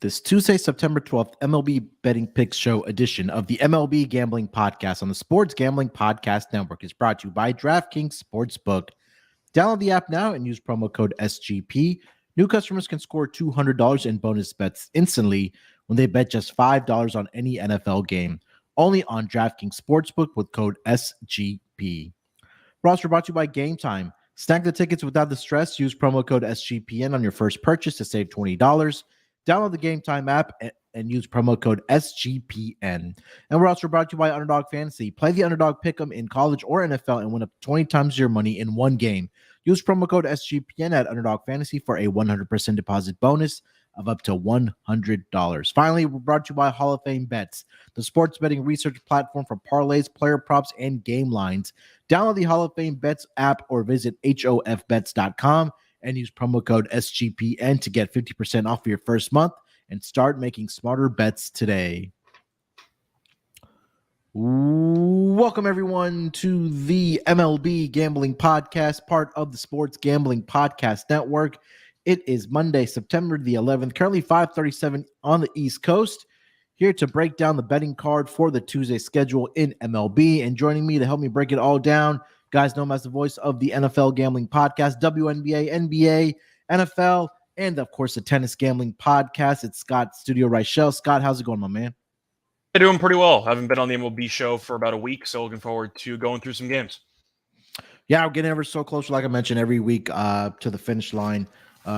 This Tuesday, September 12th, MLB Betting Picks Show edition of the MLB Gambling Podcast on the Sports Gambling Podcast Network is brought to you by DraftKings Sportsbook. Download the app now and use promo code SGP. New customers can score $200 in bonus bets instantly when they bet just $5 on any NFL game. Only on DraftKings Sportsbook with code SGP. We're also brought to you by Game Time. Snag the tickets without the stress. Use promo code SGPN on your first purchase to save $20. Download the Game Time app and use promo code SGPN. And we're also brought to you by Underdog Fantasy. Play the Underdog Pick'em in college or NFL and win up to 20 times your money in one game. Use promo code SGPN at Underdog Fantasy for a 100% deposit bonus of up to $100. Finally, we're brought to you by Hall of Fame Bets, the sports betting research platform for parlays, player props, and game lines. Download the Hall of Fame Bets app or visit hofbets.com and use promo code SGPN to get 50% off your first month and start making smarter bets today. Welcome, everyone, to the MLB Gambling Podcast, part of the Sports Gambling Podcast Network. It is Monday, September the 11th, currently 5:37 on the East Coast. Here to break down the betting card for the Tuesday schedule in MLB. And joining me to help me break it all down, guys know him as the voice of the NFL Gambling Podcast, WNBA, NBA, NFL, and, of course, the Tennis Gambling Podcast. It's Scott, Studio Reichel. Scott, how's it going, my man? I'm doing pretty well. I haven't been on the MLB show for about a week, so looking forward to going through some games. Yeah, we're getting ever so close, like I mentioned, every week to the finish line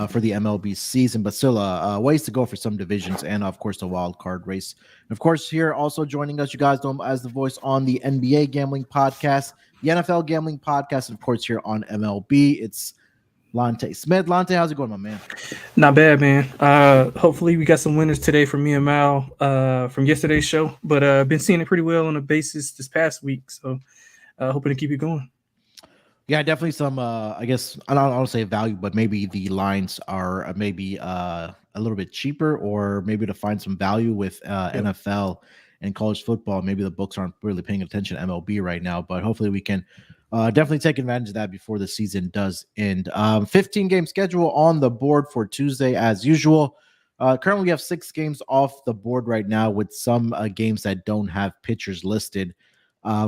for the MLB season, but still ways to go for some divisions and, of course, the wild card race. And, of course, here also joining us, you guys know him as the voice on the NBA Gambling Podcast, the NFL Gambling Podcast, and, of course, here on MLB, it's Lonte Smith. Lonte, how's it going, my man? Not bad, man. Hopefully we got some winners today from me and Mal from yesterday's show, but been seeing it pretty well on the basis this past week, so hoping to keep it going. Yeah, definitely some, I guess, I don't want to say value, but maybe the lines are maybe a little bit cheaper, or maybe to find some value with NFL and college football. Maybe the books aren't really paying attention to MLB right now, but hopefully we can definitely take advantage of that before the season does end. 15-game schedule on the board for Tuesday as usual. Currently, we have 6 games off the board right now with some games that don't have pitchers listed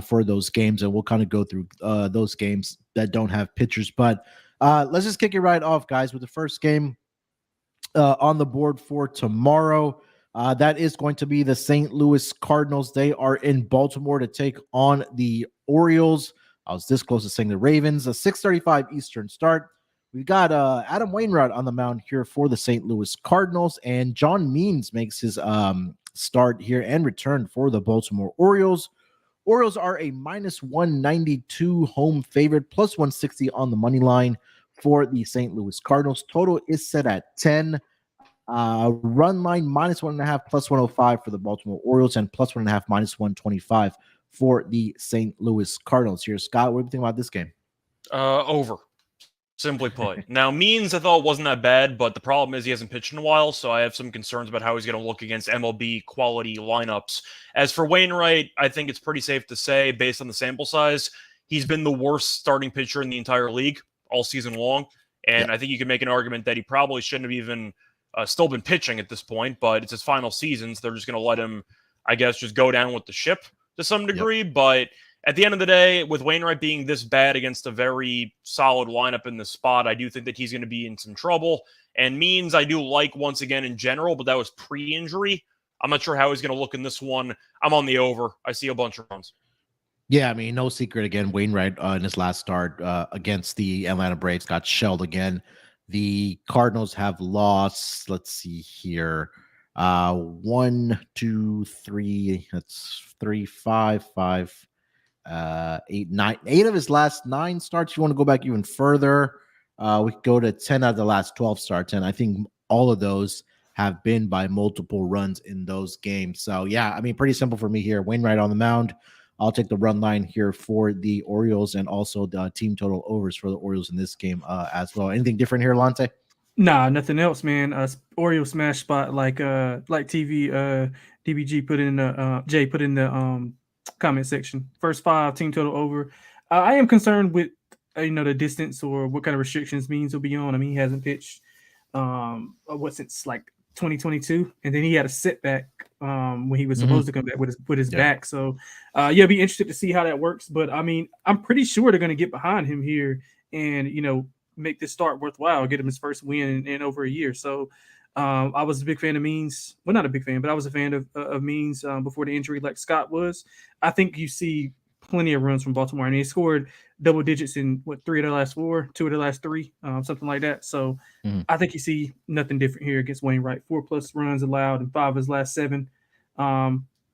for those games, and we'll kind of go through those games that don't have pitchers. But let's just kick it right off, guys, with the first game on the board for tomorrow. That is going to be the St. Louis Cardinals. They are in Baltimore to take on the Orioles. I was this close to saying the Ravens. A 6:35 Eastern start. We got Adam Wainwright on the mound here for the St. Louis Cardinals, and John Means makes his start here and return for the Baltimore Orioles. Orioles are a minus 192 home favorite, plus 160 on the money line for the St. Louis Cardinals. Total is set at 10. Run line minus 1.5, plus 105 for the Baltimore Orioles, and plus 1.5, minus 125 for the St. Louis Cardinals. Here, Scott, what do you think about this game? Over. Simply put. Now, Means I thought wasn't that bad, but the problem is he hasn't pitched in a while, so I have some concerns about how he's going to look against MLB quality lineups. As for Wainwright, I think it's pretty safe to say, based on the sample size, he's been the worst starting pitcher in the entire league all season long, and I think you can make an argument that he probably shouldn't have even still been pitching at this point, but it's his final season, so they're just going to let him, I guess, just go down with the ship to some degree, but at the end of the day, with Wainwright being this bad against a very solid lineup in the spot, I do think that he's going to be in some trouble. And Means I do like once again in general, but that was pre-injury. I'm not sure how he's going to look in this one. I'm on the over. I see a bunch of runs. Yeah, I mean, no secret again. Wainwright in his last start against the Atlanta Braves got shelled again. The Cardinals have lost, let's see here, 1, 2, 3, that's 3, 5, 5, 8, 9, 8 of his last 9 starts. You want to go back even further, we could go to 10 out of the last 12 starts, and I think all of those have been by multiple runs in those games. So yeah, I mean, pretty simple for me here. Wainwright on the mound. I'll take the run line here for the Orioles, and also the team total overs for the Orioles in this game as well. Anything different here, Lonte? Nah, nothing else, man. Oreo smash spot like TV DBG put in the Jay put in the comment section. First 5 team total over. I am concerned with the distance or what kind of restrictions Means will be on. I mean, he hasn't pitched since like 2022, and then he had a setback when he was supposed to come back with his back. So, be interested to see how that works. But I mean, I'm pretty sure they're going to get behind him here and make this start worthwhile, get him his first win in over a year. So, I was a big fan of Means. Well, not a big fan, but I was a fan of Means before the injury, like Scott was. I think you see plenty of runs from Baltimore, and he scored double digits in 3 of the last 4, 2 of the last 3, something like that. So I think you see nothing different here against Wainwright. 4+ runs allowed in 5 of his last 7.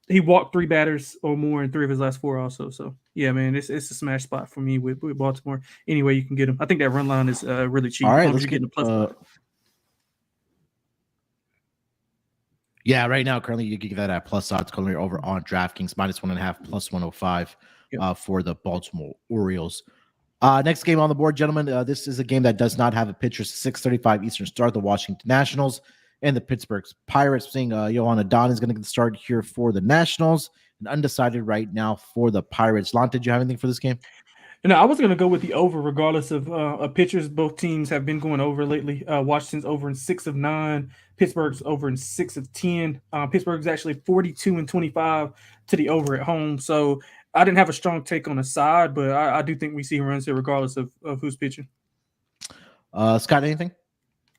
He walked 3 batters or more in 3 of his last 4 also. So yeah, man, it's a smash spot for me with Baltimore. Anyway, you can get him. I think that run line is really cheap. All right, let's get a plus. Yeah, right now, currently, you can get that at plus odds currently over on DraftKings, -1.5, plus 105 for the Baltimore Orioles. Next game on the board, gentlemen. This is a game that does not have a pitcher. 6:35 Eastern start. The Washington Nationals and the Pittsburgh Pirates. Seeing Yohan Adon is going to get the start here for the Nationals, and undecided right now for the Pirates. Lonte, did you have anything for this game? I was going to go with the over regardless of pitchers. Both teams have been going over lately. Washington's over in 6 of 9. Pittsburgh's over in 6 of 10. Pittsburgh's actually 42-25 to the over at home. So I didn't have a strong take on the side, but I do think we see runs here regardless of who's pitching. Scott, anything?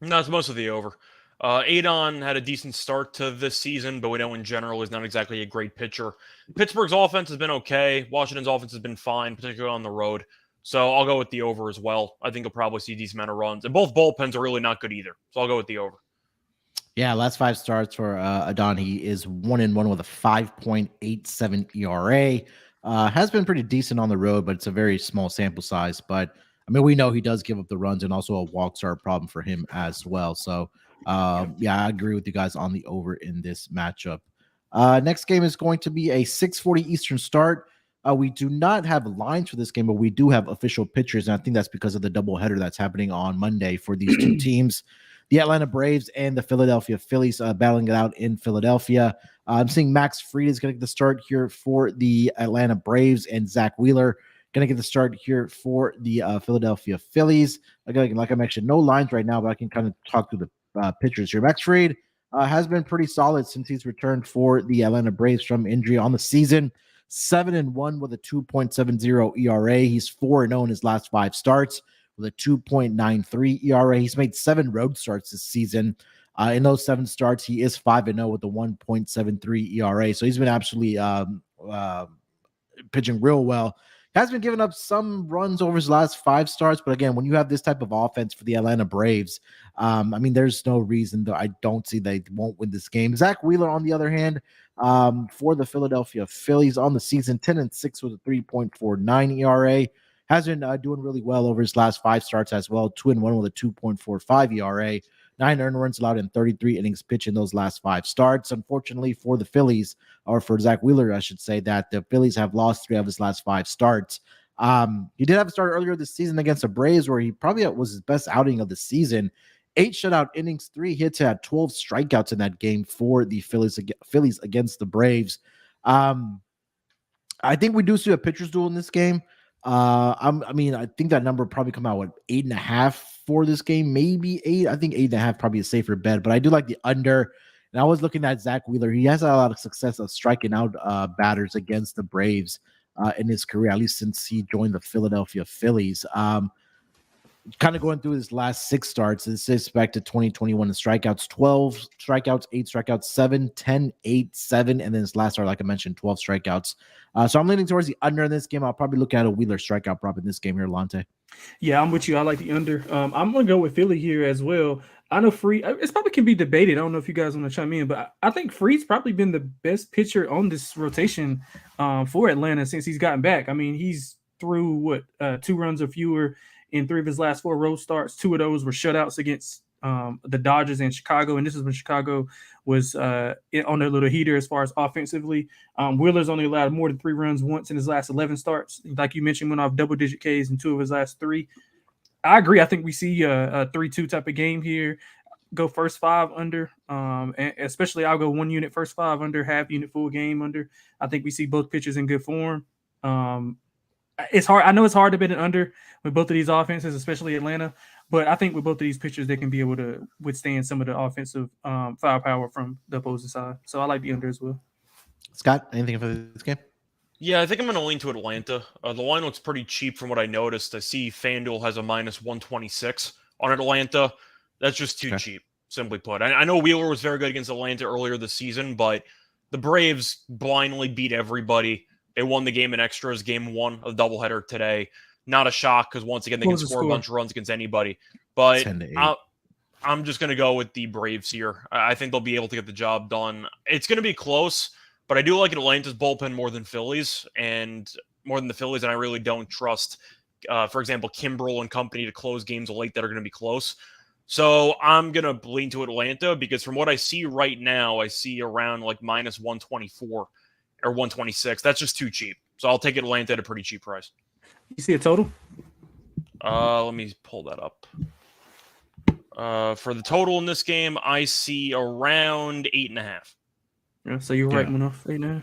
No, it's most of the over. Adon had a decent start to this season, but we know in general he's not exactly a great pitcher. Pittsburgh's offense has been okay. Washington's offense has been fine, particularly on the road. So I'll go with the over as well. I think you'll probably see a decent amount of runs. And both bullpens are really not good either. So I'll go with the over. Yeah, last 5 starts for Adon. He is 1-1 with a 5.87 ERA. Has been pretty decent on the road, but it's a very small sample size. But I mean, we know he does give up the runs, and also walks are a problem for him as well. So I agree with you guys on the over in this matchup. Next game is going to be a 6:40 Eastern start. We do not have lines for this game, but we do have official pitchers, and I think that's because of the doubleheader that's happening on Monday for these two teams. The Atlanta Braves and the Philadelphia Phillies battling it out in Philadelphia. I'm seeing Max Fried is going to get the start here for the Atlanta Braves, and Zach Wheeler going to get the start here for the Philadelphia Phillies. Again, like I mentioned, no lines right now, but I can kind of talk through the pitchers here. Max Fried has been pretty solid since he's returned for the Atlanta Braves from injury on the season. 7-1 with a 2.70 ERA. He's 4-0 in his last 5 starts with a 2.93 ERA. He's made 7 road starts this season. In those 7 starts, he is 5-0 with a 1.73 ERA. So he's been absolutely pitching real well. Has been giving up some runs over his last 5 starts, but again, when you have this type of offense for the Atlanta Braves, I mean, there's no reason that I don't see they won't win this game. Zach Wheeler, on the other hand, for the Philadelphia Phillies on the season, 10-6 with a 3.49 ERA. Has been doing really well over his last 5 starts as well. 2-1 with a 2.45 ERA. 9 earned runs allowed in 33 innings pitched in those last 5 starts. Unfortunately for the Phillies, or for Zach Wheeler, I should say, that the Phillies have lost 3 of his last 5 starts. He did have a start earlier this season against the Braves where he probably was his best outing of the season. 8 shutout innings, 3 hits, had 12 strikeouts in that game for the Phillies against the Braves. I think we do see a pitcher's duel in this game. I think that number probably come out with 8.5 for this game, maybe 8. I think 8.5 probably a safer bet, but I do like the under. And I was looking at Zach Wheeler. He has had a lot of success of striking out batters against the Braves in his career, at least since he joined the Philadelphia Phillies. Kind of going through his last 6 starts, this is back to 2021. The strikeouts, 12 strikeouts, 8 strikeouts, 7, 10, 8, 7, and then his last start, like I mentioned, 12 strikeouts. So I'm leaning towards the under in this game. I'll probably look at a Wheeler strikeout prop in this game here, Lonte. Yeah, I'm with you. I like the under. I'm going to go with Philly here as well. I know Fried, it probably can be debated. I don't know if you guys want to chime in, but I think Fried's probably been the best pitcher on this rotation for Atlanta since he's gotten back. I mean, he's through 2 runs or fewer in 3 of his last 4 road starts. 2 of those were shutouts against the Dodgers and Chicago, and this is when Chicago was on their little heater as far as offensively. Wheeler's only allowed more than 3 runs once in his last 11 starts. Like you mentioned, went off double-digit Ks in 2 of his last 3. I agree. I think we see a 3-2 type of game here. Go first 5 under, and especially I'll go 1 unit first 5 under, half unit full game under. I think we see both pitchers in good form. it's hard. I know it's hard to bet an under with both of these offenses, especially Atlanta. But I think with both of these pitchers, they can be able to withstand some of the offensive firepower from the opposing side. So I like the under as well. Scott, anything for this game? Yeah, I think I'm going to lean to Atlanta. The line looks pretty cheap from what I noticed. I see FanDuel has a minus 126 on Atlanta. That's just too cheap, simply put. I know Wheeler was very good against Atlanta earlier this season, but the Braves blindly beat everybody. They won the game in extras, game 1 of the doubleheader today. Not a shock because, once again, they can score a bunch of runs against anybody. But I'm just going to go with the Braves here. I think they'll be able to get the job done. It's going to be close, but I do like Atlanta's bullpen more than Phillies, and I really don't trust, for example, Kimbrel and company to close games late that are going to be close. So I'm going to lean to Atlanta because from what I see right now, I see around like minus 124 or 126. That's just too cheap. So I'll take Atlanta at a pretty cheap price. You see a total? Let me pull that up. For the total in this game, I see around 8.5. Yeah, so you're right, Munaf. 8.5.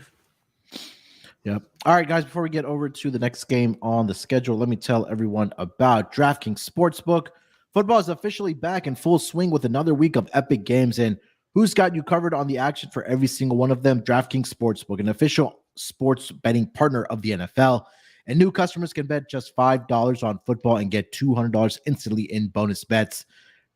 Yep. All right, guys, before we get over to the next game on the schedule, let me tell everyone about DraftKings Sportsbook. Football is officially back in full swing with another week of epic games, and who's got you covered on the action for every single one of them? DraftKings Sportsbook, an official sports betting partner of the NFL. And new customers can bet just $5 on football and get $200 instantly in bonus bets.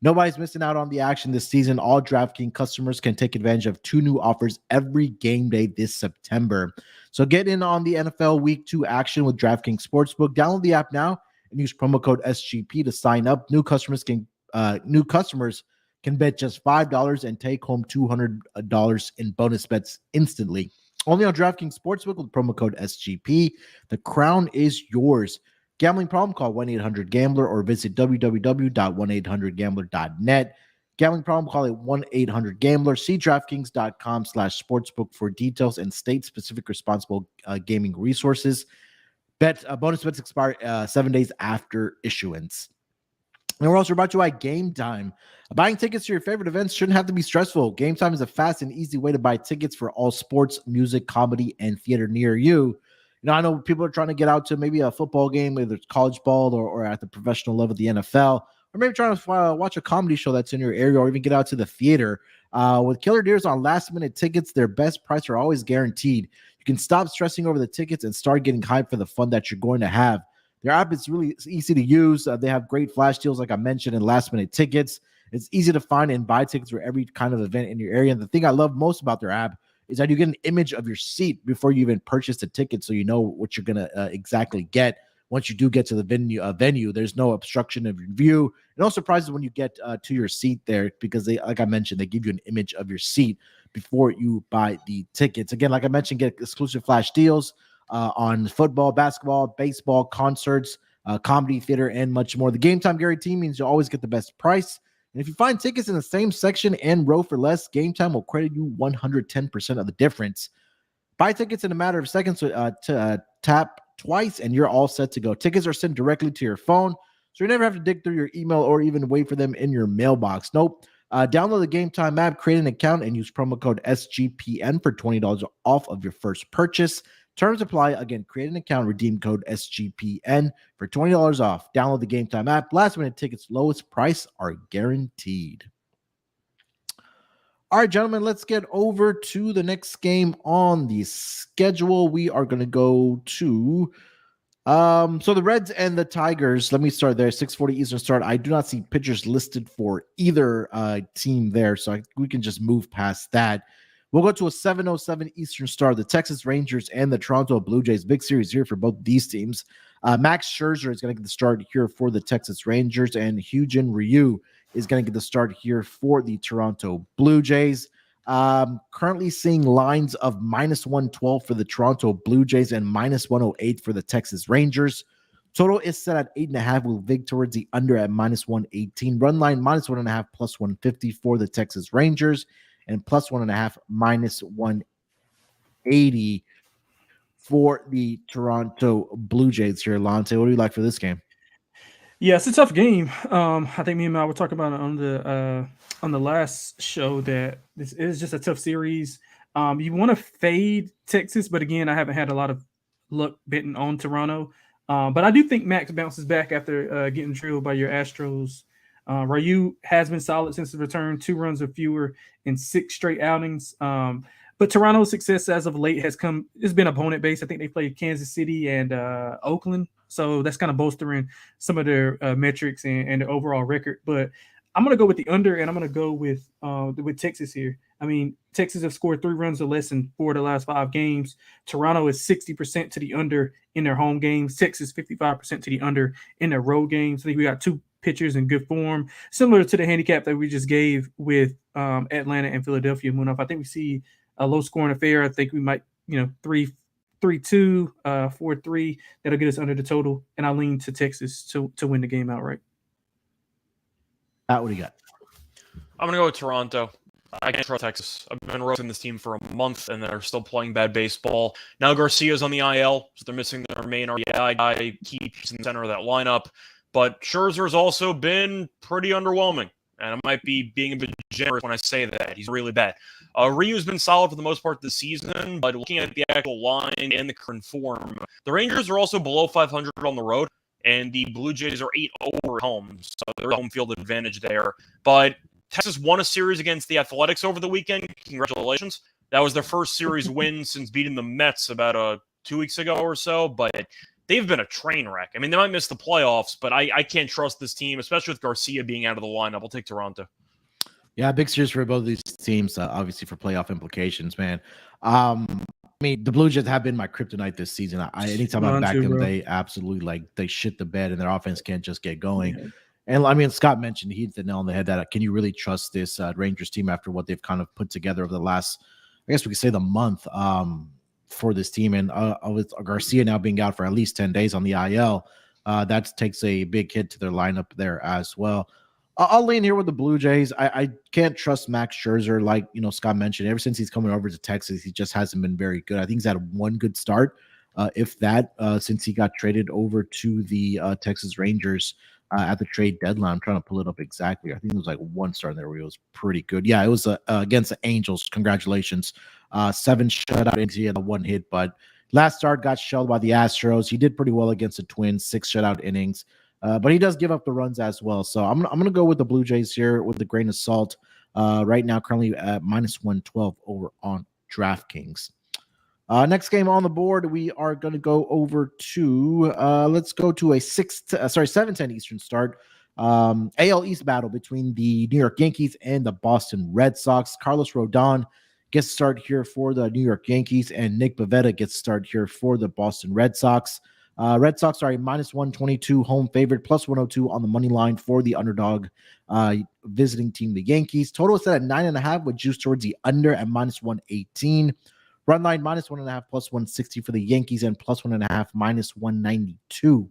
Nobody's missing out on the action this season. All DraftKings customers can take advantage of 2 new offers every game day this September. So get in on the NFL Week 2 action with DraftKings Sportsbook. Download the app now and use promo code SGP to sign up. New customers can bet just $5 and take home $200 in bonus bets instantly. Only on DraftKings Sportsbook with promo code SGP. The crown is yours. Gambling problem? Call 1-800-GAMBLER or visit www.1800gambler.net. Gambling problem? Call it 1-800-GAMBLER. See DraftKings.com/sportsbook for details and state-specific responsible gaming resources. Bonus bets expire 7 days after issuance. And we're also brought to you by Game Time. Buying tickets to your favorite events shouldn't have to be stressful. Game Time is a fast and easy way to buy tickets for all sports, music, comedy, and theater near you. You know, I know people are trying to get out to maybe a football game, whether it's college ball or at the professional level, the NFL, or maybe trying to watch a comedy show that's in your area, or even get out to the theater. With killer deals on last-minute tickets, their best price are always guaranteed. You can stop stressing over the tickets and start getting hyped for the fun that you're going to have. Their app is really easy to use. They have great flash deals, like I mentioned, and last-minute tickets. It's easy to find and buy tickets for every kind of event in your area. And the thing I love most about their app is that you get an image of your seat before you even purchase the ticket, so you know what you're going to exactly get once you do get to the venue. There's no obstruction of your view. No surprises when you get to your seat there, because they, like I mentioned, they give you an image of your seat before you buy the tickets. Again, like I mentioned, get exclusive flash deals on football, basketball, baseball, concerts, comedy, theater, and much more. The Game Time guarantee means you'll always get the best price. And if you find tickets in the same section and row for less, Game Time will credit you 110% of the difference. Buy tickets in a matter of seconds to tap twice, and you're all set to go. Tickets are sent directly to your phone, so you never have to dig through your email or even wait for them in your mailbox. Nope. Download the Game Time app, create an account, and use promo code SGPN for $20 off of your first purchase. Terms apply. Again, create an account, redeem code SGPN for $20 off. Download the Game Time app. Last minute tickets, lowest price are guaranteed. All right, gentlemen, let's get over to the next game on the schedule. We are going to go to so the Reds and the Tigers. Let me start there. 6:40 Eastern start. I do not see pitchers listed for either team there, so we can just move past that. We'll go to a 7:07 Eastern start. The Texas Rangers and the Toronto Blue Jays. Big series here for both these teams. Max Scherzer is going to get the start here for the Texas Rangers, and Hyun-Jin Ryu is going to get the start here for the Toronto Blue Jays. Currently seeing lines of -112 for the Toronto Blue Jays and -108 for the Texas Rangers. Total is set at 8.5 with Vig towards the under at -118. Run line -1.5 +150 for the Texas Rangers, and +1.5 -180 for the Toronto Blue Jays here. Lonte, what do you like for this game? Yeah, it's a tough game. I think me and Mal were talking about it on the last show that this is just a tough series. You want to fade Texas, but again, I haven't had a lot of luck betting on Toronto. But I do think Max bounces back after getting drilled by your Astros. Ryu has been solid since the return, 2 runs or fewer in 6 straight outings. But Toronto's success as of late has been opponent based. I think they played Kansas City and Oakland. So that's kind of bolstering some of their metrics and their overall record. But I'm going to go with the under, and I'm going to go with Texas here. I mean, Texas have scored 3 runs or less in 4 of the last 5 games. Toronto is 60% to the under in their home games. Texas 55% to the under in their road games. I think we got 2 pitchers in good form, similar to the handicap that we just gave with Atlanta and Philadelphia. Munaf, I think we see a low-scoring affair. I think we might, 3-2, 4-3. That'll get us under the total, and I lean to Texas to win the game outright. What do you got? I'm going to go with Toronto. I can't trust Texas. I've been roasting this team for a month, and they're still playing bad baseball. Now Garcia's on the IL, so they're missing their main RBI guy, key piece in the center of that lineup. But Scherzer's also been pretty underwhelming, and I might be being a bit generous when I say that. He's really bad. Ryu's been solid for the most part this season, but looking at the actual line and the current form, the Rangers are also below 500 on the road, and the Blue Jays are 8-0 at home, so there's a home field advantage there. But Texas won a series against the Athletics over the weekend. Congratulations. That was their first series win since beating the Mets about 2 weeks ago or so, but they've been a train wreck. I mean, they might miss the playoffs, but I can't trust this team, especially with Garcia being out of the lineup. I'll take Toronto. Yeah, big series for both of these teams, obviously for playoff implications, man. I mean, the Blue Jays have been my kryptonite this season. Anytime I back them, they absolutely they shit the bed, and their offense can't just get going. Yeah. And I mean, Scott mentioned, he hit the nail on the head that can you really trust this Rangers team after what they've kind of put together over the last, I guess we could say, the month for this team. And with Garcia now being out for at least 10 days on the IL, that takes a big hit to their lineup there as well. I'll lean here with the Blue Jays. I can't trust Max Scherzer, like Scott mentioned. Ever since he's coming over to Texas, he just hasn't been very good. I think he's had one good start, if that, since he got traded over to the Texas Rangers at the trade deadline. I'm trying to pull it up exactly. I think it was like one start there where he was pretty good. Yeah, it was against the Angels. Congratulations. 7 shutout innings. He had 1 hit, but last start got shelled by the Astros. He did pretty well against the Twins, 6 shutout innings. But he does give up the runs as well. So I'm going to go with the Blue Jays here with a grain of salt. Right now, currently at -112 over on DraftKings. Next game on the board, we are going to go over to, let's go to a 7:10 Eastern start. AL East battle between the New York Yankees and the Boston Red Sox. Carlos Rodon gets started here for the New York Yankees, and Nick Pivetta gets started here for the Boston Red Sox. Red Sox are a -122 home favorite, +102 on the money line for the underdog visiting team, the Yankees. Total is set at 9.5 with juice towards the under at -118. Run line -1.5, +160 for the Yankees, and +1.5, -192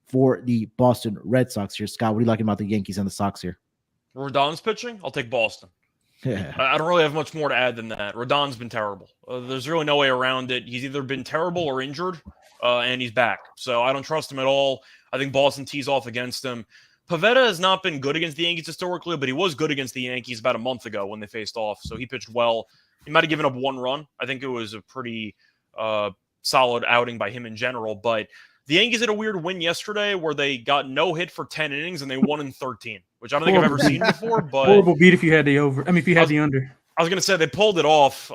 for the Boston Red Sox here. Scott, what are you liking about the Yankees and the Sox here? Rodon's pitching? I'll take Boston. Yeah. I don't really have much more to add than that. Rodon's been terrible. There's really no way around it. He's either been terrible or injured, and he's back. So I don't trust him at all. I think Boston tees off against him. Pivetta has not been good against the Yankees historically, but he was good against the Yankees about a month ago when they faced off. So he pitched well. He might have given up 1 run. I think it was a pretty solid outing by him in general. But the Yankees had a weird win yesterday where they got no hit for 10 innings and they won in 13, which I don't think I've ever seen before. But horrible beat if you had the over. I mean, if you had the under. I was going to say they pulled it off.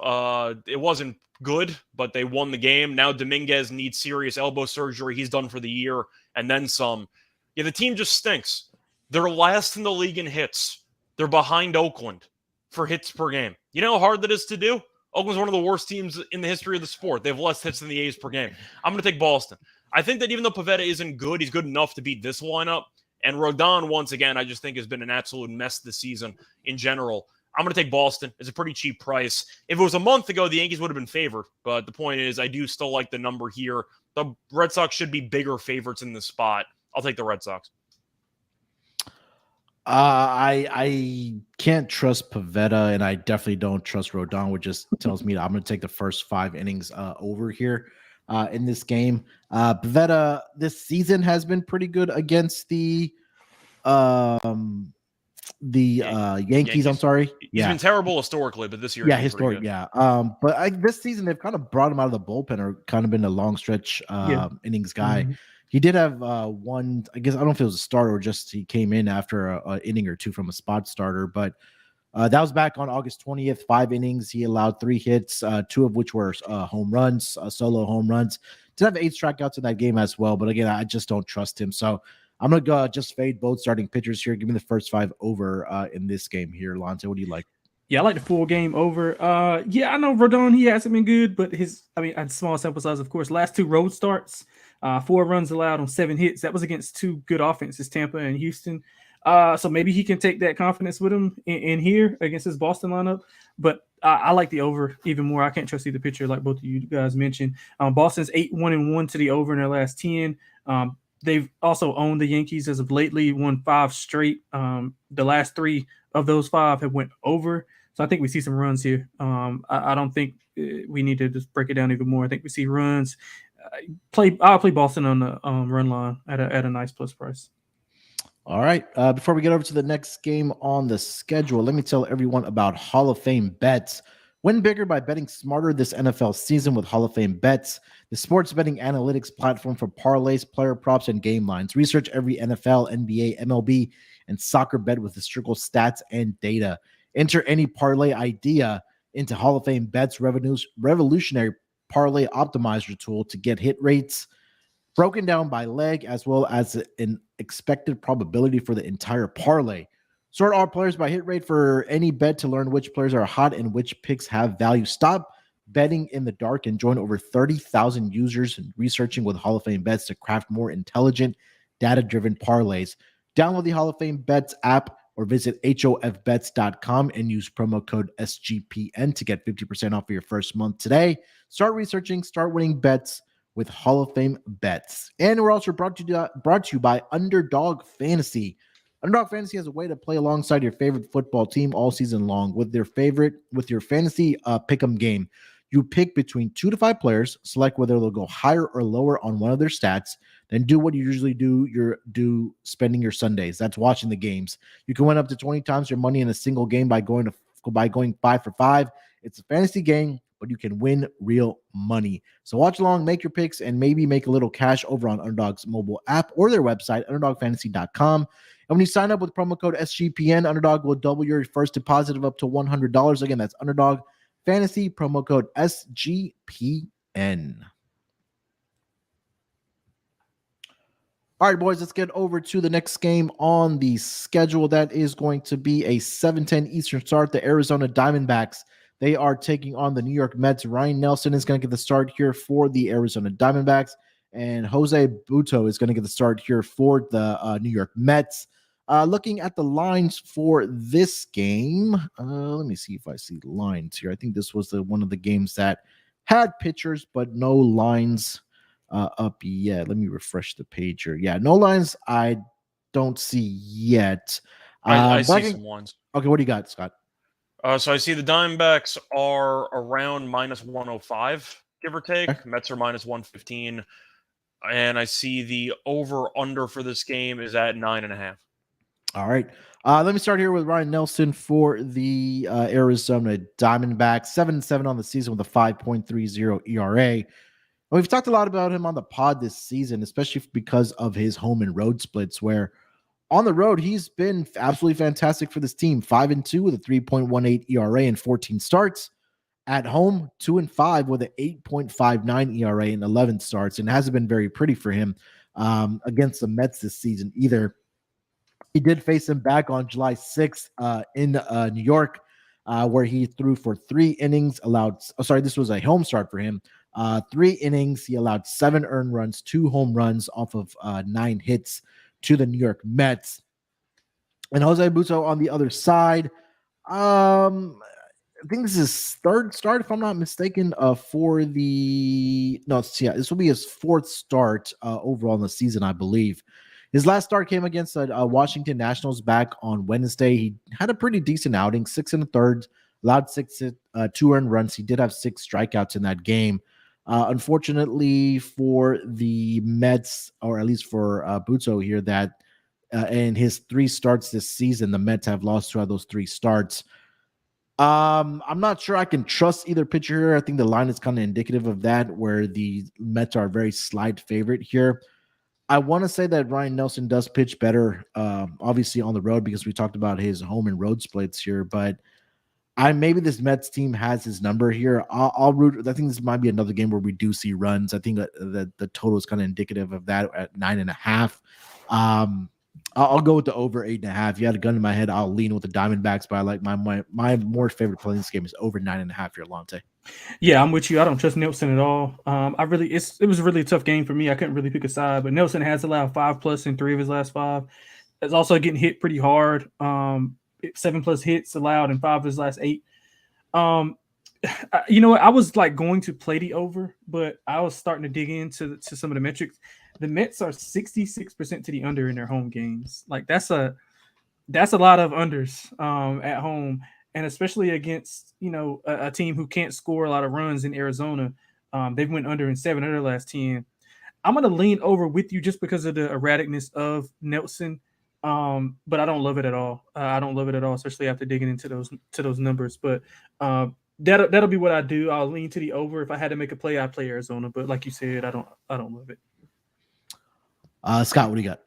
It wasn't good, but they won the game. Now Dominguez needs serious elbow surgery. He's done for the year and then some. Yeah, the team just stinks. They're last in the league in hits. They're behind Oakland for hits per game. You know how hard that is to do? Oakland's one of the worst teams in the history of the sport. They have less hits than the A's per game. I'm going to take Boston. I think that even though Pivetta isn't good, he's good enough to beat this lineup. And Rodon, once again, I just think has been an absolute mess this season in general. I'm going to take Boston. It's a pretty cheap price. If it was a month ago, the Yankees would have been favored. But the point is, I do still like the number here. The Red Sox should be bigger favorites in this spot. I'll take the Red Sox. I can't trust Pivetta, and I definitely don't trust Rodon, which just tells me that I'm going to take the first 5 innings over here in this game. Pivetta this season has been pretty good against the Yankees. I'm sorry. He's been terrible historically, but this year, historically, yeah. But this season they've kind of brought him out of the bullpen, or kind of been a long stretch innings guy. Mm-hmm. He did have one, I guess, I don't know if it was a starter or just he came in after an inning or two from a spot starter, but that was back on August 20th, 5 innings. He allowed 3 hits, 2 of which were home runs, solo home runs. Did have 8 strikeouts in that game as well, but again, I just don't trust him. So I'm going to just fade both starting pitchers here. Give me the first 5 over in this game here. Lonte, what do you like? Yeah, I like the full game over. Yeah, I know Rodon, he hasn't been good, but at small sample size, of course, last 2 road starts, 4 runs allowed on 7 hits. That was against 2 good offenses, Tampa and Houston. So maybe he can take that confidence with him in here against his Boston lineup. But I like the over even more. I can't trust either pitcher, like both of you guys mentioned. Boston's 8-1-1 to the over in their last 10. They've also owned the Yankees as of lately, won 5 straight. The last 3 of those 5 have went over. So I think we see some runs here. I don't think we need to just break it down even more. I think we see runs. I'll play Boston on the run line at a nice plus price. All right. Before we get over to the next game on the schedule, let me tell everyone about Hall of Fame bets. Win bigger by betting smarter this NFL season with Hall of Fame bets, the sports betting analytics platform for parlays, player props, and game lines. Research every NFL, NBA, MLB, and soccer bet with historical stats and data. Enter any parlay idea into Hall of Fame bets revolutionary parlay optimizer tool to get hit rates broken down by leg as well as an expected probability for the entire parlay. Sort all players by hit rate for any bet to learn which players are hot and which picks have value. Stop betting in the dark and join over 30,000 users researching with Hall of Fame bets to craft more intelligent, data-driven parlays. Download the Hall of Fame bets app or visit hofbets.com and use promo code SGPN to get 50% off of your first month today. Start researching, start winning bets with Hall of Fame bets. And we're also brought to you by Underdog Fantasy. Underdog Fantasy has a way to play alongside your favorite football team all season long with your fantasy pick'em game. You pick between 2 to 5 players, select whether they'll go higher or lower on one of their stats, then do what you usually do spending your Sundays. That's watching the games. You can win up to 20 times your money in a single game by going 5 for 5. It's a fantasy game, but you can win real money. So watch along, make your picks, and maybe make a little cash over on Underdog's mobile app or their website, underdogfantasy.com. And when you sign up with promo code SGPN, Underdog will double your first deposit of up to $100. Again, that's Underdog Fantasy, promo code SGPN. All right, boys, let's get over to the next game on the schedule. That is going to be a 7:10 Eastern start. The Arizona Diamondbacks, they are taking on the New York Mets. Ryan Nelson is going to get the start here for the Arizona Diamondbacks, and Jose Butto is going to get the start here for the New York Mets. Looking at the lines for this game, let me see if I see lines here. I think this was one of the games that had pitchers, but no lines up yet. Let me refresh the page here. Yeah, no lines I don't see yet. I see some ones. Okay, what do you got, Scott? So I see the Diamondbacks are around minus 105, give or take. Okay. Mets are minus 115. And I see the over-under for this game is at 9.5. All right. Let me start here with Ryan Nelson for the Arizona Diamondbacks. 7-7 on the season with a 5.30 ERA. We've talked a lot about him on the pod this season, especially because of his home and road splits, where on the road, he's been absolutely fantastic for this team. 5-2 with a 3.18 ERA and 14 starts. At home, 2-5 with an 8.59 ERA and 11 starts, and it hasn't been very pretty for him against the Mets this season either. He did face him back on July 6th in New York, where he threw for 3 innings, this was a home start for him. 3 innings, he allowed 7 earned runs, 2 home runs off of 9 hits to the New York Mets. And Jose Butto on the other side, I think this is his 3rd start, if I'm not mistaken, this will be his 4th start overall in the season, I believe. His last start came against Washington Nationals back on Wednesday. He had a pretty decent outing, 6 1/3, allowed 2 earned runs. He did have 6 strikeouts in that game. Unfortunately for the Mets, or at least for Butto here, that in his 3 starts this season, the Mets have lost 2 out of those 3 starts. I'm not sure I can trust either pitcher here. I think the line is kind of indicative of that, where the Mets are a very slight favorite here. I want to say that Ryan Nelson does pitch better, obviously on the road because we talked about his home and road splits here. But maybe this Mets team has his number here. I'll root. I think this might be another game where we do see runs. I think that the total is kind of indicative of that at 9.5. I'll go with the over 8.5. If you had a gun in my head, I'll lean with the Diamondbacks. But I like my more favorite play in this game is over 9.5 here, Lonte. Yeah, I'm with you. I don't trust Nelson at all. It was a really tough game for me. I couldn't really pick a side, but Nelson has allowed 5+ in 3 of his last 5. It's also getting hit pretty hard. 7+ hits allowed in 5 of his last 8. You know what? I was like going to play the over, but I was starting to dig into some of the metrics. The Mets are 66% to the under in their home games. Like that's a lot of unders at home, and especially against a team who can't score a lot of runs in Arizona. They've went under in 7 of their last 10. I'm gonna lean over with you just because of the erraticness of Nelson. But I don't love it at all. I don't love it at all, especially after digging into those numbers. But that'll be what I do. I'll lean to the over. If I had to make a play, I'd play Arizona. But like you said, I don't love it. Scott, what do you got?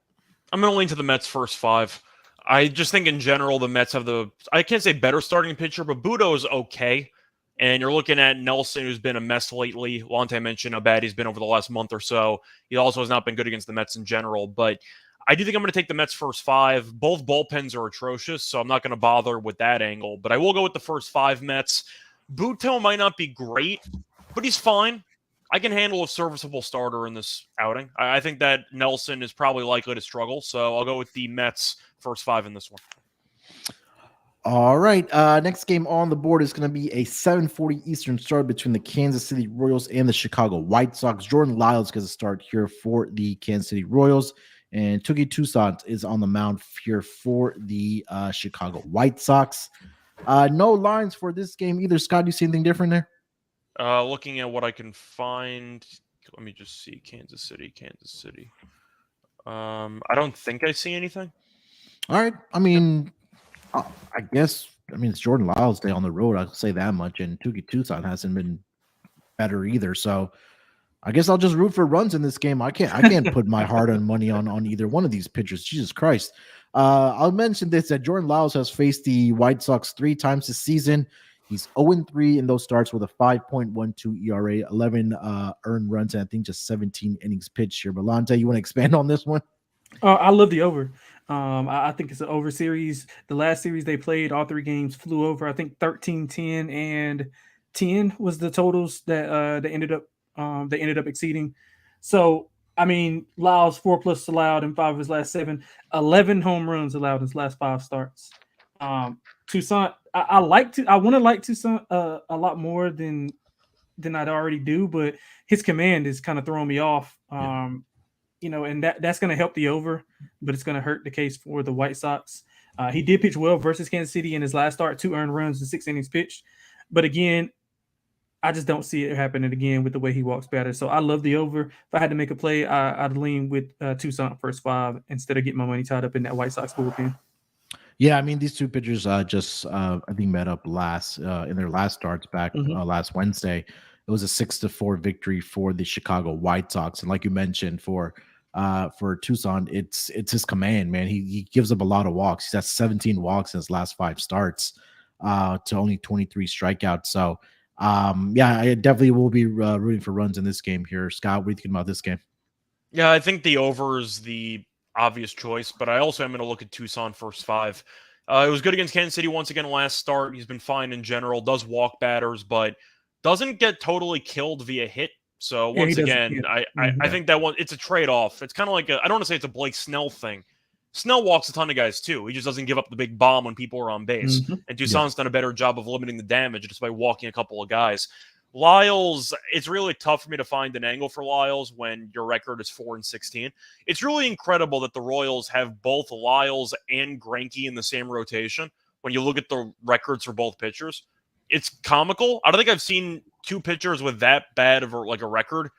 I'm going to lean to the Mets first 5. I just think in general the Mets have I can't say better starting pitcher, but Budo is okay. And you're looking at Nelson, who's been a mess lately. Lonte mentioned how bad he's been over the last month or so. He also has not been good against the Mets in general. But I do think I'm going to take the Mets first 5. Both bullpens are atrocious, so I'm not going to bother with that angle. But I will go with the first 5 Mets. Budo might not be great, but he's fine. I can handle a serviceable starter in this outing. I think that Nelson is probably likely to struggle, so I'll go with the Mets first 5 in this one. All right. Next game on the board is going to be a 7:40 Eastern start between the Kansas City Royals and the Chicago White Sox. Jordan Lyles gets a start here for the Kansas City Royals, and Touki Toussaint is on the mound here for the Chicago White Sox. No lines for this game either. Scott, do you see anything different there? Looking at what I can find, let me just see. Kansas City. I don't think I see anything. All right. I mean, it's Jordan Lyles Day on the road. I'll say that much. And Touki Toussaint hasn't been better either. So I guess I'll just root for runs in this game. I can't put my hard-earned money on either one of these pitchers. Jesus Christ. I'll mention this, that Jordan Lyles has faced the White Sox 3 times this season. He's 0-3 in those starts with a 5.12 ERA, 11 earned runs, and I think just 17 innings pitched here. But Lonte, you want to expand on this one? I love the over. I think it's an over series. The last series they played, all 3 games flew over. I think 13, 10, and 10 was the totals that they ended up exceeding. So I mean, Lyles 4+ allowed in 5 of his last 7, 11 home runs allowed in his last 5 starts. Toussaint, I want to like Toussaint a lot more than I'd already do, but his command is kind of throwing me off. And that's going to help the over, but it's going to hurt the case for the White Sox. He did pitch well versus Kansas City in his last start, 2 earned runs and 6 innings pitched. But again, I just don't see it happening again with the way he walks better. So I love the over. If I had to make a play, I'd lean with Toussaint first 5 instead of getting my money tied up in that White Sox bullpen. Yeah, I mean, these 2 pitchers I think met up in their last starts back last Wednesday. It was a 6-4 victory for the Chicago White Sox, and like you mentioned, for Toussaint, it's his command, man. He gives up a lot of walks. He's had 17 walks in his last 5 starts to only 23 strikeouts. So I definitely will be rooting for runs in this game here. Scott, what are you thinking about this game? Yeah, I think the over is the obvious choice, but I also am going to look at Toussaint first 5. It was good against Kansas City once again last start. He's been fine in general, does walk batters, but doesn't get totally killed via hit. So once again, I think that one, it's a trade-off. It's kind of like I don't want to say it's a Blake Snell thing. Snell walks a ton of guys too. He just doesn't give up the big bomb when people are on base. And Toussaint's done a better job of limiting the damage just by walking a couple of guys. Lyles, it's really tough for me to find an angle for Lyles when your record is 4-16. It's really incredible that the Royals have both Lyles and Greinke in the same rotation. When you look at the records for both pitchers, it's comical. I don't think I've seen 2 pitchers with that bad of a record,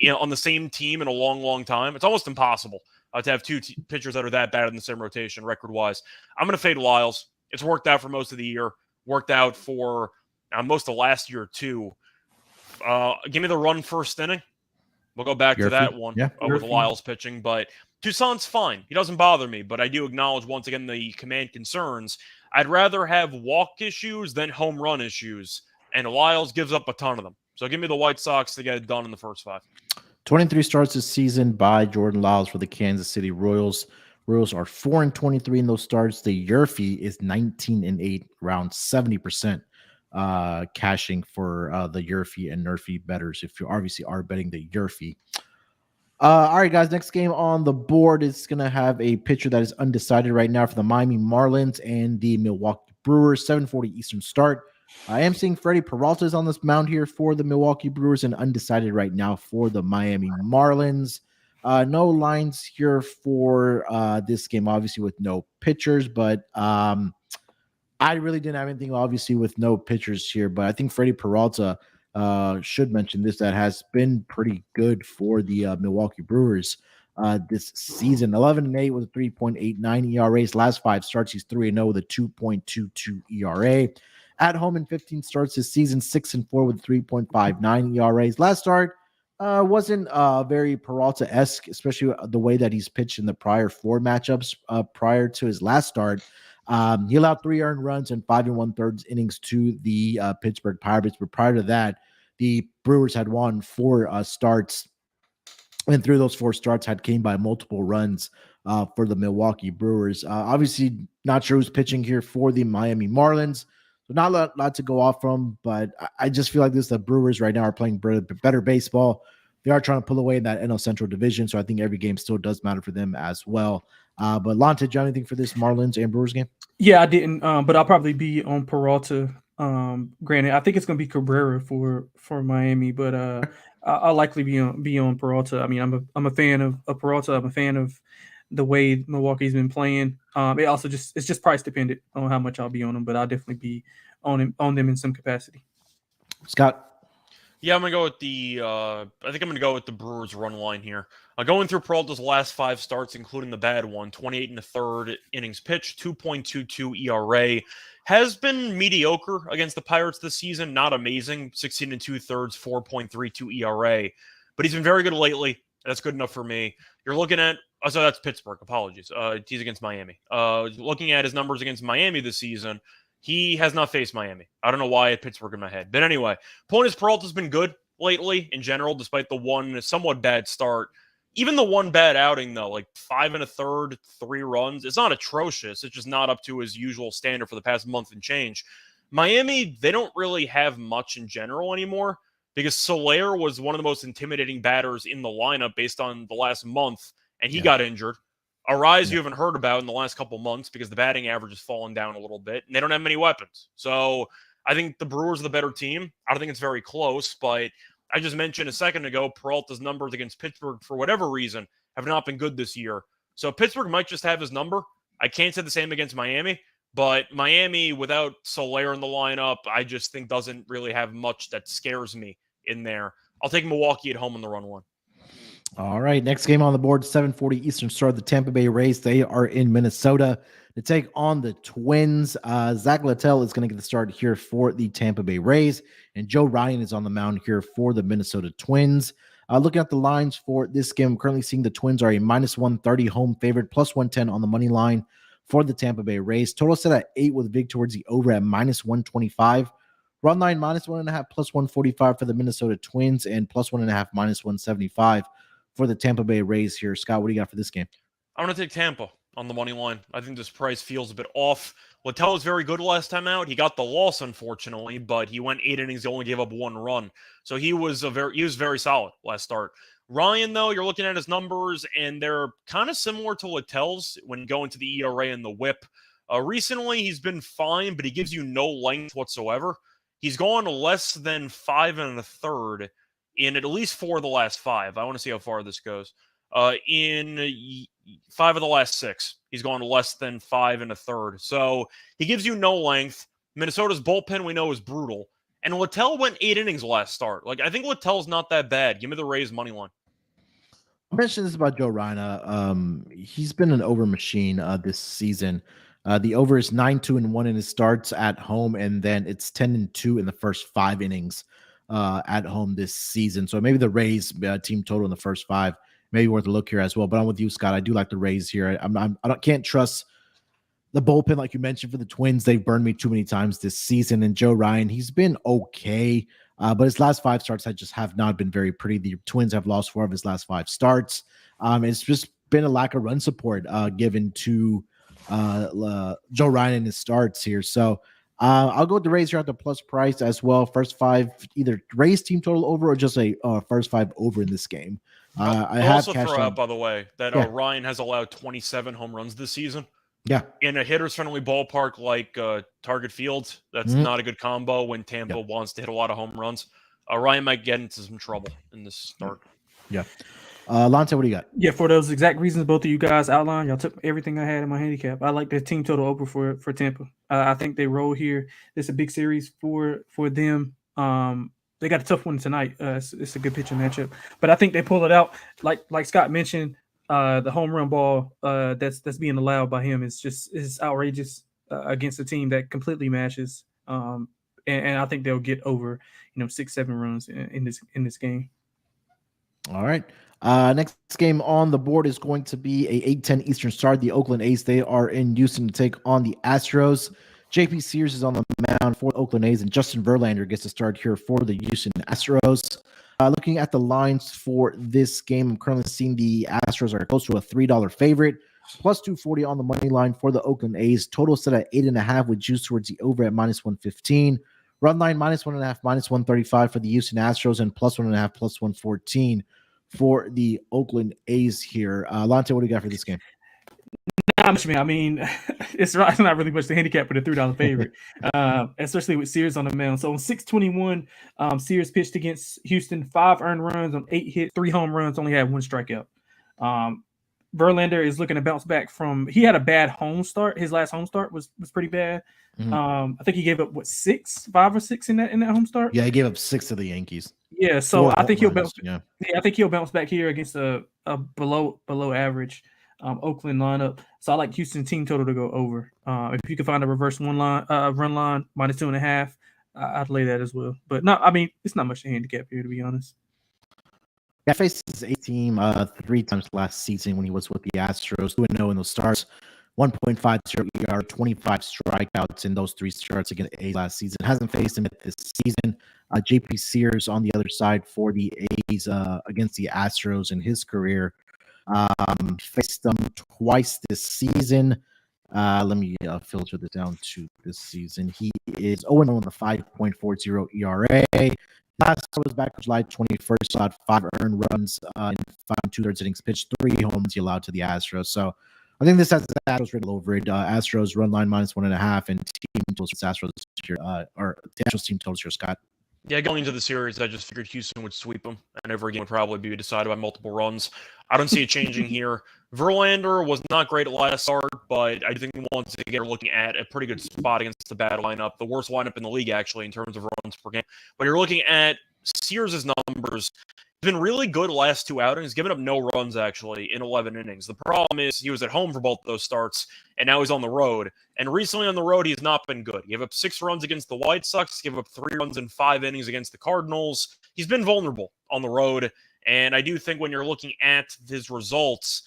on the same team in a long, long time. It's almost impossible to have 2 pitchers that are that bad in the same rotation record-wise. I'm going to fade Lyles. It's worked out for most of the year. Worked out for most of last year too. Give me the run first inning. We'll go back to Yurfie? that one Yeah. with Yurfie. Lyles pitching, but Toussaint's fine. He doesn't bother me, but I do acknowledge once again the command concerns. I'd rather have walk issues than home run issues, and Lyles gives up a ton of them. So give me the White Sox to get it done in the first 5. 23 starts this season by Jordan Lyles for the Kansas City Royals. Royals are 4-23 in those starts. The Yurfie is 19-8, around 70% cashing for the Yurfie and Nerfie bettors if you obviously are betting the Yurfie. All right, guys, next game on the board is going to have a pitcher that is undecided right now for the Miami Marlins and the Milwaukee Brewers, 7:40 Eastern start. I am seeing Freddie Peralta is on this mound here for the Milwaukee Brewers and undecided right now for the Miami Marlins. No lines here for this game, obviously with no pitchers, but I really didn't have anything, obviously, with no pitchers here. But I think Freddie Peralta should mention this, that has been pretty good for the Milwaukee Brewers this season. 11-8 with a 3.89 ERAs. Last 5 starts, he's 3-0 with a 2.22 ERA. At home in 15 starts this season, 6-4 with 3.59 ERAs. Last start wasn't very Peralta-esque, especially the way that he's pitched in the prior 4 matchups prior to his last start. He allowed 3 earned runs and 5 1/3 innings to the Pittsburgh Pirates. But prior to that, the Brewers had won 4 starts, and through those 4 starts had came by multiple runs for the Milwaukee Brewers. Obviously, not sure who's pitching here for the Miami Marlins. So not a lot to go off from, but I just feel like the Brewers right now are playing better baseball. They are trying to pull away in that NL Central division, so I think every game still does matter for them as well. But Lonte, do you have anything for this Marlins and Brewers game? Yeah, I didn't, but I'll probably be on Peralta. Granted, I think it's going to be Cabrera for Miami, but I'll likely be on Peralta. I mean, I'm a fan of Peralta. I'm a fan of the way Milwaukee's been playing. It's just price dependent on how much I'll be on them, but I'll definitely be on them in some capacity. Scott? Yeah, I'm gonna go with I think I'm gonna go with the Brewers run line here. Going through Peralta's last 5 starts, including the bad one, 28 1/3 innings pitched, 2.22 ERA, has been mediocre against the Pirates this season. Not amazing, 16 2/3, 4.32 ERA, but he's been very good lately. That's good enough for me. You're looking at so that's Pittsburgh. Apologies. He's against Miami. Looking at his numbers against Miami this season. He has not faced Miami. I don't know why I had Pittsburgh in my head. But anyway, point is Peralta's been good lately in general, despite the one somewhat bad start. Even the one bad outing, though, like 5 1/3, 3 runs, it's not atrocious. It's just not up to his usual standard for the past month and change. Miami, they don't really have much in general anymore because Soler was one of the most intimidating batters in the lineup based on the last month, and he got injured. You haven't heard about in the last couple months because the batting average has fallen down a little bit, and they don't have many weapons. So I think the Brewers are the better team. I don't think it's very close, but I just mentioned a second ago, Peralta's numbers against Pittsburgh, for whatever reason, have not been good this year. So Pittsburgh might just have his number. I can't say the same against Miami, but Miami, without Soler in the lineup, I just think doesn't really have much that scares me in there. I'll take Milwaukee at home on the run one. All right, next game on the board, 7:40 Eastern start. The Tampa Bay Rays, they are in Minnesota to take on the Twins. Zach Littell is going to get the start here for the Tampa Bay Rays, and Joe Ryan is on the mound here for the Minnesota Twins. Looking at the lines for this game, I'm currently seeing the Twins are a -130 home favorite, +110 on the money line for the Tampa Bay Rays. Total set at 8 with Vig towards the over at -125. Run line -1.5, +145 for the Minnesota Twins, and +1.5, -175 for the Tampa Bay Rays here. Scott, what do you got for this game? I'm going to take Tampa on the money line. I think this price feels a bit off. Littell was very good last time out. He got the loss, unfortunately, but he went 8 innings. He only gave up 1 run. So he was very solid last start. Ryan, though, you're looking at his numbers, and they're kind of similar to Littell's when going to the ERA and the whip. Recently, he's been fine, but he gives you no length whatsoever. He's gone less than 5 1/3 in at least 4 of the last 5. I want to see how far this goes. In 5 of the last 6, he's gone less than 5 1/3. So he gives you no length. Minnesota's bullpen we know is brutal. And Littell went 8 innings last start. Like, I think Littell's not that bad. Give me the Rays money line. I mentioned this about Joe Ryan. He's been an over machine this season. The over is 9-2-1 in his starts at home, and then it's 10-2 in the first 5 innings at home this season. So maybe the Rays team total in the first 5 maybe worth a look here as well. But I'm with you, Scott. I do like the Rays here. Can't trust the bullpen, like you mentioned, for the Twins. They've burned me too many times this season. And Joe Ryan, he's been okay, but his last 5 starts have not been very pretty. The Twins have lost 4 of his last 5 starts. It's just been a lack of run support given to Joe Ryan in his starts here. So I'll go with the Rays here at the plus price as well. First 5, either Rays team total over or just a first 5 over in this game. I'll also throw out, by the way, that Ryan has allowed 27 home runs this season. Yeah. In a hitters-friendly ballpark like Target Field, that's not a good combo when Tampa wants to hit a lot of home runs. Ryan might get into some trouble in this start. Yeah. Lonte, what do you got? Yeah, for those exact reasons both of you guys outlined, y'all took everything I had in my handicap. I like the team total over for Tampa. I think they roll here. It's a big series for them. They got a tough one tonight. It's a good pitching matchup, but I think they pull it out. Like Scott mentioned, the home run ball that's being allowed by him is outrageous against a team that completely matches. And I think they'll get over 6-7 runs in this game. All right. Next game on the board is going to be a 8:10 Eastern start. The Oakland A's, they are in Houston to take on the Astros. JP Sears is on the mound for the Oakland A's, and Justin Verlander gets to start here for the Houston Astros. Looking at the lines for this game, I'm currently seeing the Astros are close to a $3 favorite, plus 240 on the money line for the Oakland A's. Total set at 8.5 with juice towards the over at minus 115. Run line minus 1.5, minus 135 for the Houston Astros, and plus 1.5, plus 114 for the Oakland A's here. Lonte, what do you got for this game? Not much, man. I mean, it's not really much to handicap for the $3 favorite, especially with Sears on the mound. So on 6/21, Sears pitched against Houston, 5 earned runs on 8 hits, 3 home runs, only had 1 strikeout. Verlander is looking to bounce back he had a bad home start. His last home start was pretty bad. I think he gave up 5 or 6 in that home start. Yeah, he gave up 6 to the Yankees. Yeah, so I think he'll bounce. Yeah, I think he'll bounce back here against a below average Oakland lineup. So I like Houston team total to go over. If you can find a reverse run line minus 2.5, I'd lay that as well. But no, I mean it's not much to handicap here, to be honest. Yeah, I faced his A team 3 times last season when he was with the Astros, 2-0 in those starts, 1.50 ER, 25 strikeouts in those 3 starts against the A's last season. Hasn't faced him this season. JP Sears on the other side for the A's against the Astros in his career. Faced them twice this season. Let me filter this down to this season. He is 0-0 with a 5.40 ERA. Last was back on July 21st, had 5 earned runs in 5 2/3 innings pitched, 3 homers he allowed to the Astros. So I think this has the Astros written over it. Astros run line minus 1.5 and team totals Astros here, or the Astros team totals here, Scott. Yeah, going into the series, I just figured Houston would sweep them, and every game would probably be decided by multiple runs. I don't see it changing here. Verlander was not great at last start, but I think once again we're looking at a pretty good spot against the bad lineup, the worst lineup in the league actually in terms of runs per game. But you're looking at Sears' numbers. He's been really good last 2 outings, given up no runs actually in 11 innings. The problem is he was at home for both those starts, and now he's on the road. And recently on the road, he's not been good. He gave up 6 runs against the White Sox, gave up 3 runs in 5 innings against the Cardinals. He's been vulnerable on the road, and I do think when you're looking at his results,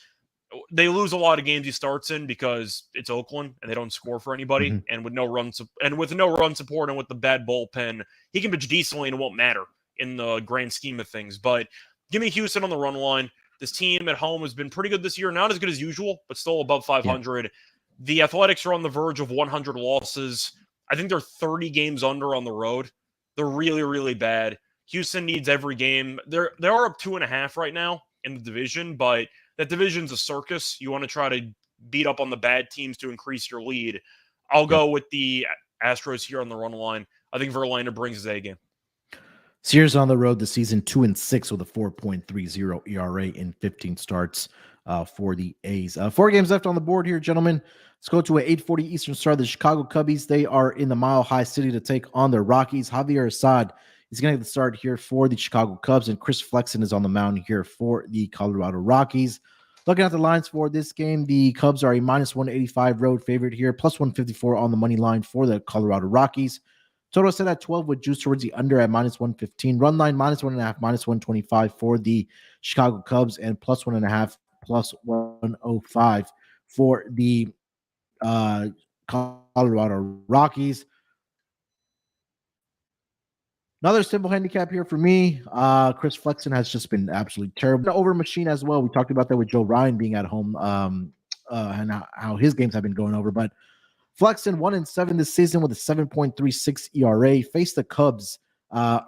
they lose a lot of games he starts in because it's Oakland and they don't score for anybody. And with no run support and with the bad bullpen, he can pitch decently and it won't matter in the grand scheme of things. But give me Houston on the run line. This team at home has been pretty good this year. Not as good as usual, but still above 500. Yeah. The Athletics are on the verge of 100 losses. I think they're 30 games under on the road. They're really, really bad. Houston needs every game. They are up 2.5 right now in the division, but that division's a circus. You want to try to beat up on the bad teams to increase your lead. I'll go with the Astros here on the run line. I think Verlander brings his A game. Sears on the road this season, 2-6 with a 4.30 ERA in 15 starts for the A's. 4 games left on the board here, gentlemen. Let's go to an 8:40 Eastern start. The Chicago Cubbies, they are in the Mile High City to take on the Rockies. Javier Assad is going to get the start here for the Chicago Cubs, and Chris Flexen is on the mound here for the Colorado Rockies. Looking at the lines for this game, the Cubs are a minus 185 road favorite here, plus 154 on the money line for the Colorado Rockies. Total set at 12 with juice towards the under at -115. Run line -1.5, -125 for the Chicago Cubs, and +1.5, +105 for the Colorado Rockies. Another simple handicap here for me. Chris Flexen has just been absolutely terrible. An over machine as well. We talked about that with Joe Ryan being at home, and how his games have been going over. But Flexen 1-7 this season with a 7.36 ERA. Faced the Cubs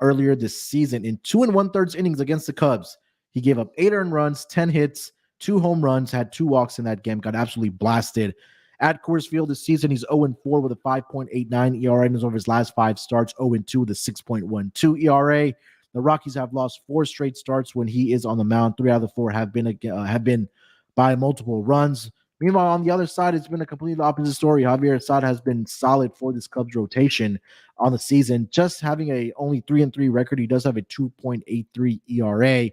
earlier this season in 2 1/3 innings against the Cubs. He gave up 8 earned runs, 10 hits, 2 home runs, had 2 walks in that game. Got absolutely blasted. At Coors Field this season, he's 0-4 with a 5.89 ERA. And over his last 5 starts, 0-2 with a 6.12 ERA. The Rockies have lost 4 straight starts when he is on the mound. 3 out of the 4 have been by multiple runs. Meanwhile, on the other side, it's been a completely opposite story. Javier Assad has been solid for this Cubs rotation on the season. Just having a only 3-3 record, he does have a 2.83 ERA.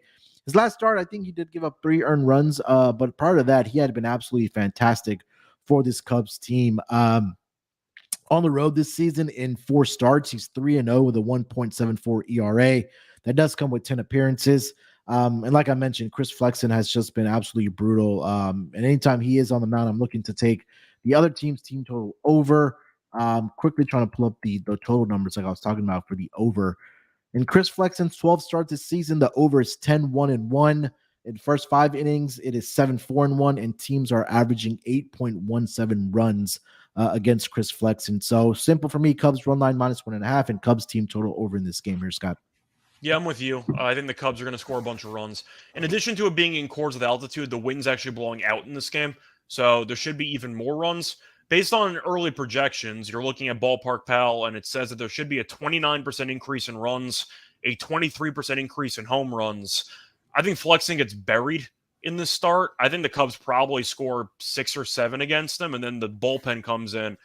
His last start, I think he did give up 3 earned runs, but prior to that, he had been absolutely fantastic for this Cubs team. On the road this season in 4 starts, he's 3-0 with a 1.74 ERA. That does come with 10 appearances. And like I mentioned, Chris Flexen has just been absolutely brutal. And anytime he is on the mound, I'm looking to take the other team's team total over. Quickly trying to pull up the total numbers like I was talking about for the over. In Chris Flexen's 12 starts this season, the over is 10-1-1. In first 5 innings, it is 7-4-1, and teams are averaging 8.17 runs against Chris Flexen. So simple for me, Cubs run line -1.5, and Cubs team total over in this game here, Scott. Yeah, I'm with you. I think the Cubs are going to score a bunch of runs. In addition to it being in Coors with altitude, the wind's actually blowing out in this game, so there should be even more runs. Based on early projections, you're looking at Ballpark Pal, and it says that there should be a 29% increase in runs, a 23% increase in home runs. I think Flexen gets buried in this start. I think the Cubs probably score 6 or 7 against them, and then the bullpen comes in,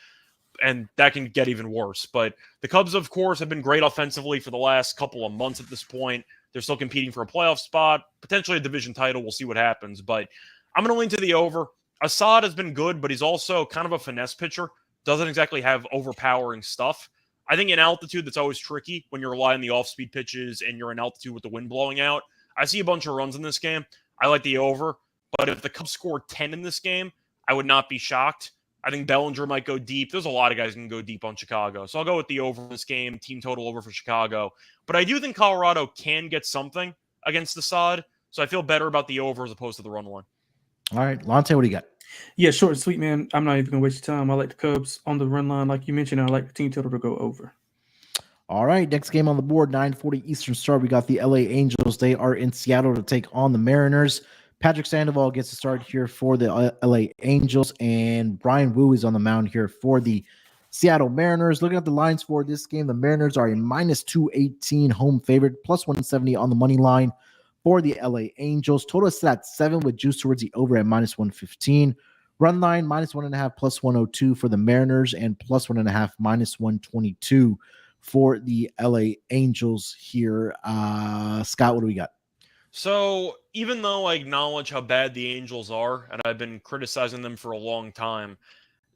and that can get even worse. But the Cubs, of course, have been great offensively for the last couple of months at this point. They're still competing for a playoff spot, potentially a division title. We'll see what happens. But I'm going to lean to the over. Assad has been good, but he's also kind of a finesse pitcher. Doesn't exactly have overpowering stuff. I think in altitude, that's always tricky when you rely on the off-speed pitches and you're in altitude with the wind blowing out. I see a bunch of runs in this game. I like the over. But if the Cubs score 10 in this game, I would not be shocked. I think Bellinger might go deep. There's a lot of guys who can go deep on Chicago. So I'll go with the over in this game, team total over for Chicago. But I do think Colorado can get something against Assad. So I feel better about the over as opposed to the run line. All right, Lonte, what do you got? Yeah, short and sweet, man. I'm not even going to waste your time. I like the Cubs on the run line. Like you mentioned, I like the team total to go over. All right, next game on the board, 9:40 Eastern start. We got the LA Angels. They are in Seattle to take on the Mariners. Patrick Sandoval gets to start here for the LA Angels, and Brian Wu is on the mound here for the Seattle Mariners. Looking at the lines for this game, the Mariners are a -218 home favorite, +170 on the money line for the LA Angels. Total is set at 7 with juice towards the over at -115. Run line -1.5, +102 for the Mariners, and +1.5, -122 for the LA Angels here. Scott, what do we got? So even though I acknowledge how bad the Angels are, and I've been criticizing them for a long time,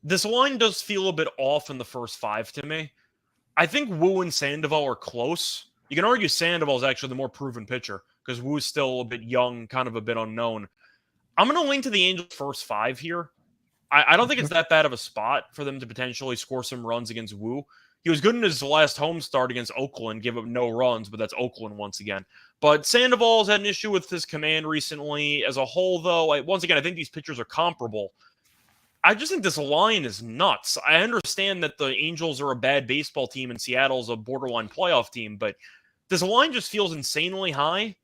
this line does feel a bit off in the first 5 to me. I think Wu and Sandoval are close. You can argue Sandoval is actually the more proven pitcher because Wu is still a bit young, kind of a bit unknown. I'm going to lean to the Angels' first 5 here. I don't think it's that bad of a spot for them to potentially score some runs against Wu. He was good in his last home start against Oakland, gave up no runs, but that's Oakland once again. But Sandoval's had an issue with his command recently. As a whole, though, once again, I think these pitchers are comparable. I just think this line is nuts. I understand that the Angels are a bad baseball team and Seattle's a borderline playoff team, but this line just feels insanely high,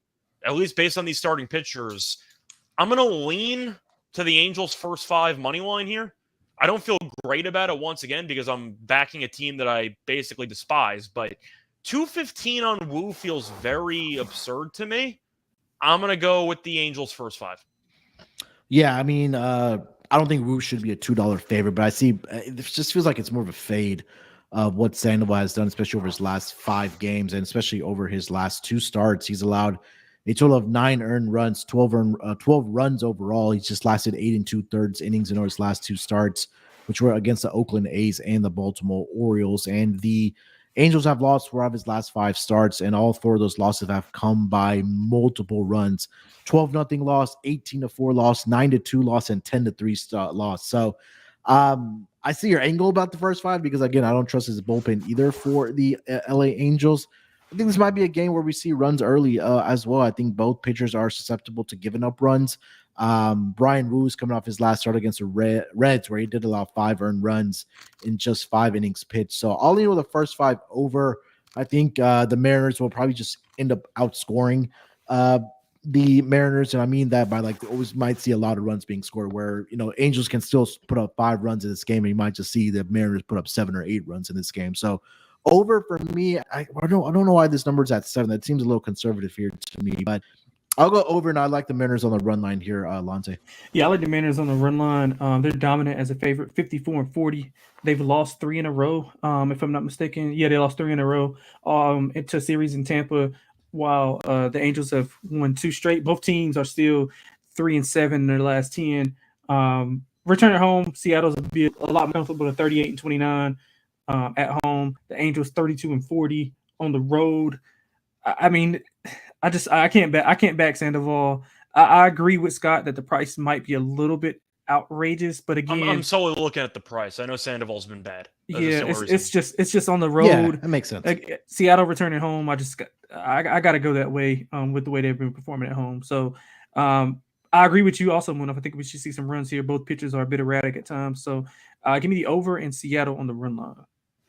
at least based on these starting pitchers. I'm going to lean to the Angels' first 5 money line here. I don't feel great about it once again because I'm backing a team that I basically despise, but 215 on Wu feels very absurd to me. I'm going to go with the Angels' first 5. Yeah, I mean, I don't think Wu should be a $2 favorite, but I see it just feels like it's more of a fade of what Sandoval has done, especially over his last 5 games and especially over his last 2 starts. He's allowed a total of 9 earned runs, 12 runs overall. He's just lasted 8 2/3 innings in his last 2 starts, which were against the Oakland A's and the Baltimore Orioles. And the Angels have lost 4 of his last 5 starts, and all 4 of those losses have come by multiple runs. 12-0 loss, 18-4 loss, 9-2 loss, and 10-3 loss. So I see your angle about the first 5 because, again, I don't trust his bullpen either for the LA Angels. I think this might be a game where we see runs early as well. I think both pitchers are susceptible to giving up runs. Brian Woo's coming off his last start against the Reds, where he did allow 5 earned runs in just 5 innings pitched. So I'll lean with the first 5 over. I think the Mariners will probably just end up outscoring the Mariners, and I mean that by like always might see a lot of runs being scored where, you know, Angels can still put up 5 runs in this game, and you might just see the Mariners put up 7 or 8 runs in this game. So over for me, I don't know why this number is at 7. That seems a little conservative here to me, but I'll go over, and I like the Mariners on the run line here, Lonte. Yeah, I like the Mariners on the run line. They're dominant as a favorite, 54-40. They've lost 3 in a row, if I'm not mistaken. Yeah, they lost 3 in a row into a series in Tampa, while the Angels have won 2 straight. Both teams are still 3-7 in their last 10. Return at home, Seattle's a lot more comfortable at 38-29 at home. The Angels 32-40 on the road. I mean, I can't back Sandoval. I agree with Scott that the price might be a little bit outrageous, but again, I'm solely looking at the price. I know Sandoval's been bad. Yeah, it's just on the road. Yeah, that makes sense. Like, Seattle returning home, I got to go that way with the way they've been performing at home. So I agree with you also, Munaf. I think we should see some runs here. Both pitchers are a bit erratic at times. So give me the over in Seattle on the run line.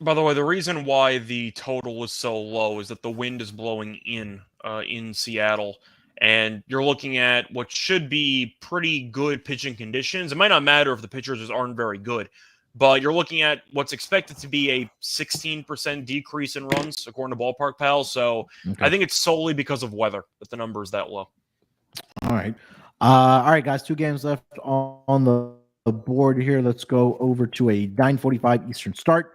By the way, the reason why the total is so low is that the wind is blowing in Seattle, and you're looking at what should be pretty good pitching conditions. It might not matter if the pitchers aren't very good, but you're looking at what's expected to be a 16% decrease in runs, according to Ballpark Pal. So okay. I think it's solely because of weather that the number is that low. All right, guys. 2 games left on the board here. Let's go over to a 9:45 Eastern start.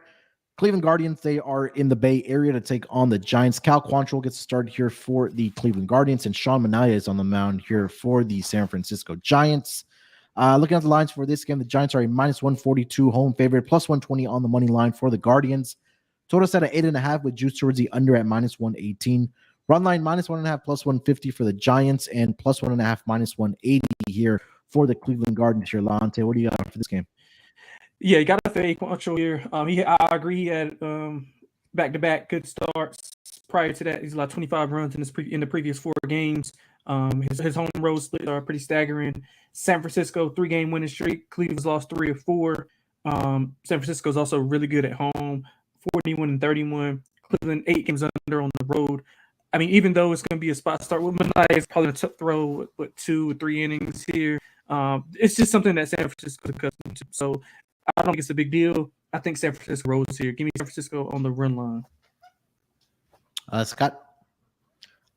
Cleveland Guardians, they are in the Bay Area to take on the Giants. Cal Quantrill gets started here for the Cleveland Guardians, and Sean Manaea is on the mound here for the San Francisco Giants. Looking at the lines for this game, the Giants are a -142 home favorite, +120 on the money line for the Guardians. Total set at 8.5 with juice towards the under at -118. Run line -1.5, +150 for the Giants, and +1.5, -180 here for the Cleveland Guardians here. Lonte, what do you got for this game? Yeah, you got to fade Quantrill here. I agree. He had back-to-back good starts. Prior to that, he's allowed 25 runs in the previous 4 games. His home road splits are pretty staggering. San Francisco 3-game winning streak. Cleveland's lost 3 or 4. San Francisco's also really good at home, 41-31. Cleveland 8 games under on the road. I mean, even though it's going to be a spot start, with Manaea is probably going to throw 2 or 3 innings here. It's just something that San Francisco is accustomed to. So I don't think it's a big deal. I think San Francisco rolls here. Give me San Francisco on the run line. Scott?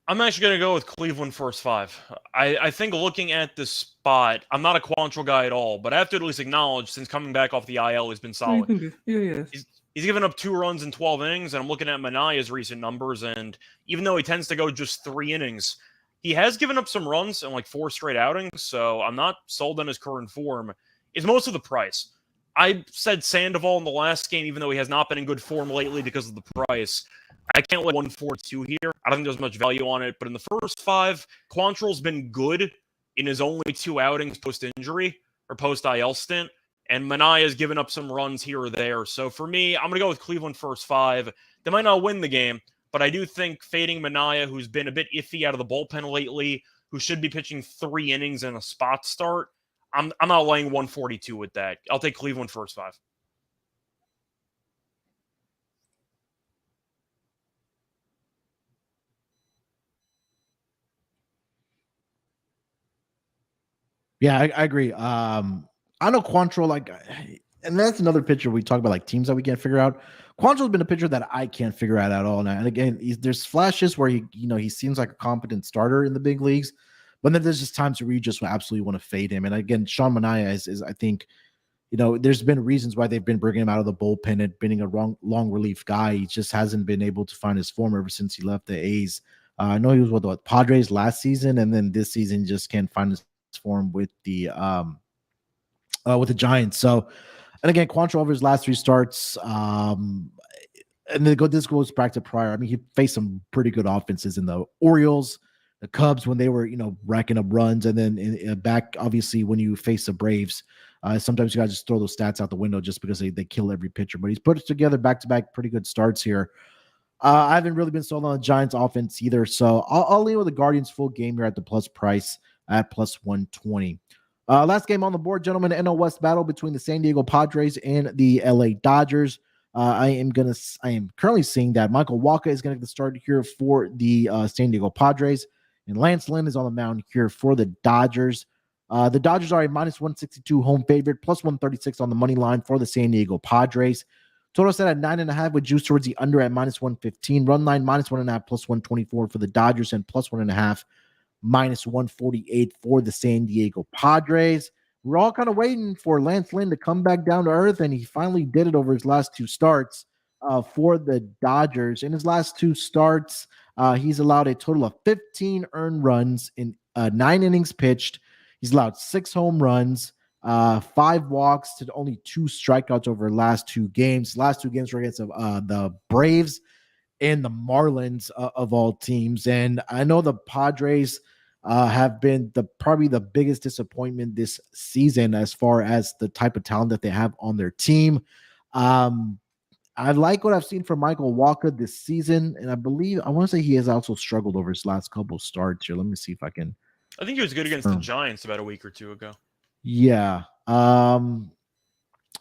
I'm actually going to go with Cleveland first 5. I think looking at this spot, I'm not a Quantrill guy at all, but I have to at least acknowledge since coming back off the IL, he's been solid. Yeah. He's given up 2 runs in 12 innings, and I'm looking at Manaea's recent numbers, and even though he tends to go just 3 innings, he has given up some runs in like 4 straight outings, so I'm not sold on his current form. It's most of the price. I said Sandoval in the last game, even though he has not been in good form lately because of the price. I can't let 142 here. I don't think there's much value on it. But in the first 5, Quantrill's been good in his only 2 outings post-injury or post-IL stint. And Manaea's given up some runs here or there. So for me, I'm going to go with Cleveland first 5. They might not win the game, but I do think fading Manaea, who's been a bit iffy out of the bullpen lately, who should be pitching 3 innings in a spot start, I'm not laying 142 with that. I'll take Cleveland first 5. Yeah, I agree. I know Quantrill, and that's another pitcher we talk about, like teams that we can't figure out. Quantrill's been a pitcher that I can't figure out at all now. And again, there's flashes where he seems like a competent starter in the big leagues, but then there's just times where you just absolutely want to fade him. And again, Sean Manaea is I think, there's been reasons why they've been bringing him out of the bullpen and being a long relief guy. He just hasn't been able to find his form ever since he left the A's. I know he was with the Padres last season, and then this season just can't find his form with the Giants. So, and again, Quantrill over his last 3 starts, and this goes back to prior. I mean, he faced some pretty good offenses in the Orioles, the Cubs when they were, racking up runs, and then back obviously when you face the Braves. Sometimes you guys just throw those stats out the window just because they kill every pitcher. But he's put together back-to-back pretty good starts here. I haven't really been sold on the Giants offense either, so I'll lean with the Guardians full game here at the plus price at plus 120. Last game on the board, gentlemen, NL West battle between the San Diego Padres and the LA Dodgers. I am currently seeing that Michael Wacha is going to get the start here for the San Diego Padres, and Lance Lynn is on the mound here for the Dodgers. The Dodgers are a minus 162 home favorite, plus 136 on the money line for the San Diego Padres. Total set at 9.5 with juice towards the under at minus 115. Run line minus 1.5 plus 124 for the Dodgers, and plus 1.5 minus 148 for the San Diego Padres. We're all kind of waiting for Lance Lynn to come back down to earth, and he finally did it over his last two starts for the Dodgers. In his last two starts, he's allowed a total of 15 earned runs in 9 innings pitched. He's allowed 6 home runs, 5 walks to only 2 strikeouts over the last 2 games. Last 2 games were against the Braves and the Marlins of all teams. And I know the Padres have been probably the biggest disappointment this season as far as the type of talent that they have on their team. I like what I've seen from Michael Wacha this season, and I want to say he has also struggled over his last couple starts here. Let me see if I can. I think he was good against the Giants about a week or two ago. Yeah.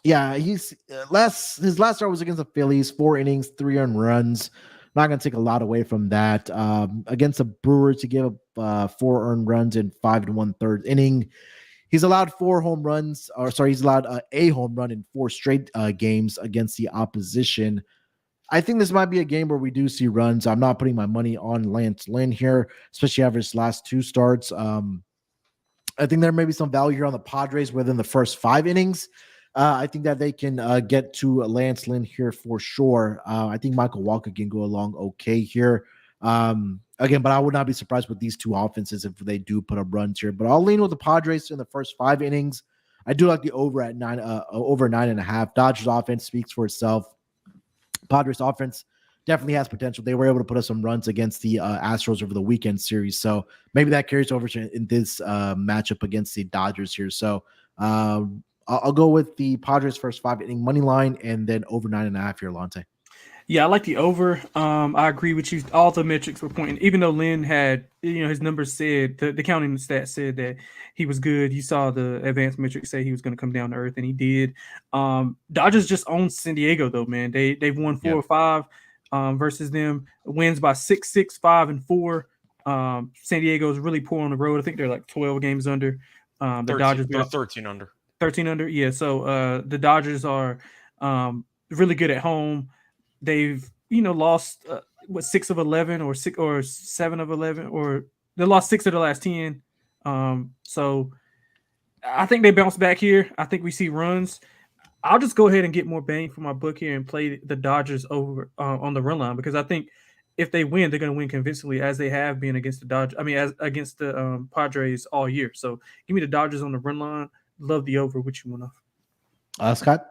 He's his last start was against the Phillies, 4 innings, 3 earned runs. Not going to take a lot away from that. Against the Brewers, he gave up 4 earned runs in 5 1/3 inning. He's allowed 4 home runs, he's allowed a home run in 4 straight games against the opposition. I think this might be a game where we do see runs. I'm not putting my money on Lance Lynn here, especially after his last 2 starts. I think there may be some value here on the Padres within the first 5 innings. I think that they can get to Lance Lynn here for sure. I think Michael Wacha can go along okay here. Again, but I would not be surprised with these 2 offenses if they do put up runs here. But I'll lean with the Padres in the first 5 innings. I do like the over at 9.5. Dodgers offense speaks for itself. Padres offense definitely has potential. They were able to put up some runs against the Astros over the weekend series. So maybe that carries over in this matchup against the Dodgers here. So I'll go with the Padres first 5 inning money line and then over 9.5 here, Lonte. Yeah, I like the over. I agree with you. All the metrics were pointing, even though Lynn had, his numbers said, the counting stats said that he was good. You saw the advanced metrics say he was going to come down to earth, and he did. Dodgers just own San Diego, though, man. They've won 4 or 5 versus them. Wins by 6, 5, and 4. San Diego is really poor on the road. I think they're like 12 games under. The Dodgers are 13 under. 13 under, yeah. So the Dodgers are really good at home. They've lost 6 of 11 or 7 of 11, or they lost 6 of the last 10. So I think they bounce back here. I think we see runs. I'll just go ahead and get more bang for my buck here and play the Dodgers over on the run line, because I think if they win, they're going to win convincingly, as they have been against the Dodgers. I mean, as against the Padres all year. So give me the Dodgers on the run line. Love the over. Which you want to? Scott?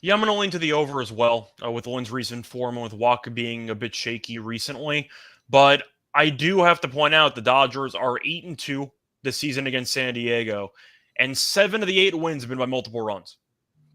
Yeah, I'm going to lean to the over as well, with Lynn's recent form and with Wacha being a bit shaky recently. But I do have to point out the Dodgers are 8-2 this season against San Diego, and 7 of the 8 wins have been by multiple runs.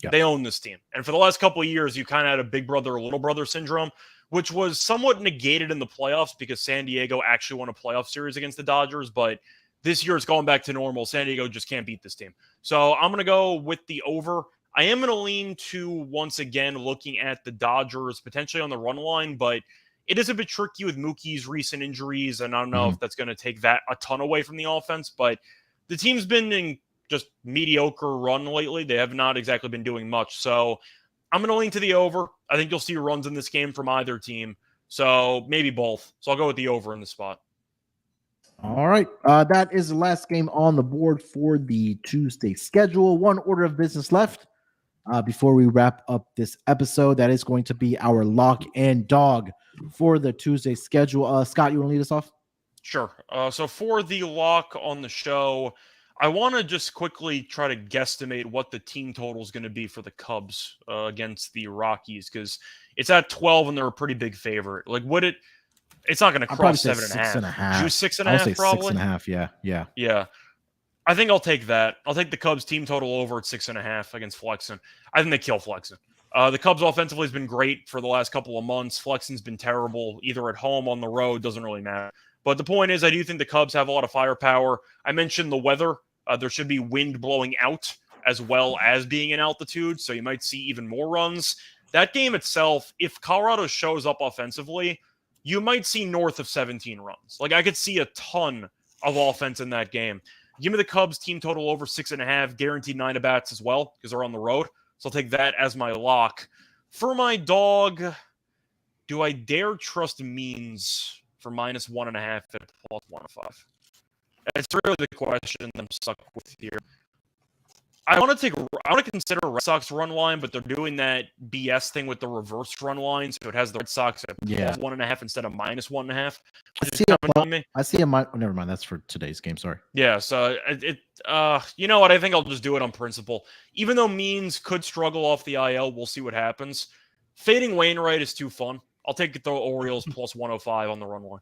Yeah. They own this team. And for the last couple of years, you kind of had a big brother, little brother syndrome, which was somewhat negated in the playoffs because San Diego actually won a playoff series against the Dodgers. But this year it's going back to normal. San Diego just can't beat this team. So I'm going to go with the over. I am going to lean to, once again, looking at the Dodgers potentially on the run line, but it is a bit tricky with Mookie's recent injuries, and I don't know if that's going to take that a ton away from the offense, but the team's been in just mediocre run lately. They have not exactly been doing much, so I'm going to lean to the over. I think you'll see runs in this game from either team, so maybe both. So I'll go with the over in the spot. All right. That is the last game on the board for the Tuesday schedule. One order of business left. Before we wrap up this episode, that is going to be our lock and dog for the Tuesday schedule. Scott, you want to lead us off? Sure. So for the lock on the show, I want to just quickly try to guesstimate what the team total is going to be for the Cubs against the Rockies, because it's at 12 and they're a pretty big favorite. Like, it's not going to cross 7.5. Juice 6.5, probably 6.5. Yeah. I think I'll take that. I'll take the Cubs team total over at 6.5 against Flexen. I think they kill Flexen. The Cubs offensively has been great for the last couple of months. Flexen's been terrible, either at home, on the road, doesn't really matter. But the point is, I do think the Cubs have a lot of firepower. I mentioned the weather. There should be wind blowing out as well as being in altitude, so you might see even more runs. That game itself, if Colorado shows up offensively, you might see north of 17 runs. Like, I could see a ton of offense in that game. Give me the Cubs team total over 6.5, guaranteed 9 at-bats as well, because they're on the road. So I'll take that as my lock. For my dog, do I dare trust Means for -1.5 at +105? That's really the question I'm stuck with here. I want to consider Red Sox run line, but they're doing that BS thing with the reverse run line, so it has the Red Sox at +1.5 instead of -1.5. I see a never mind. That's for today's game. Sorry. Yeah. So you know what? I think I'll just do it on principle. Even though Means could struggle off the IL, we'll see what happens. Fading Wainwright is too fun. I'll take the Orioles +105 on the run line.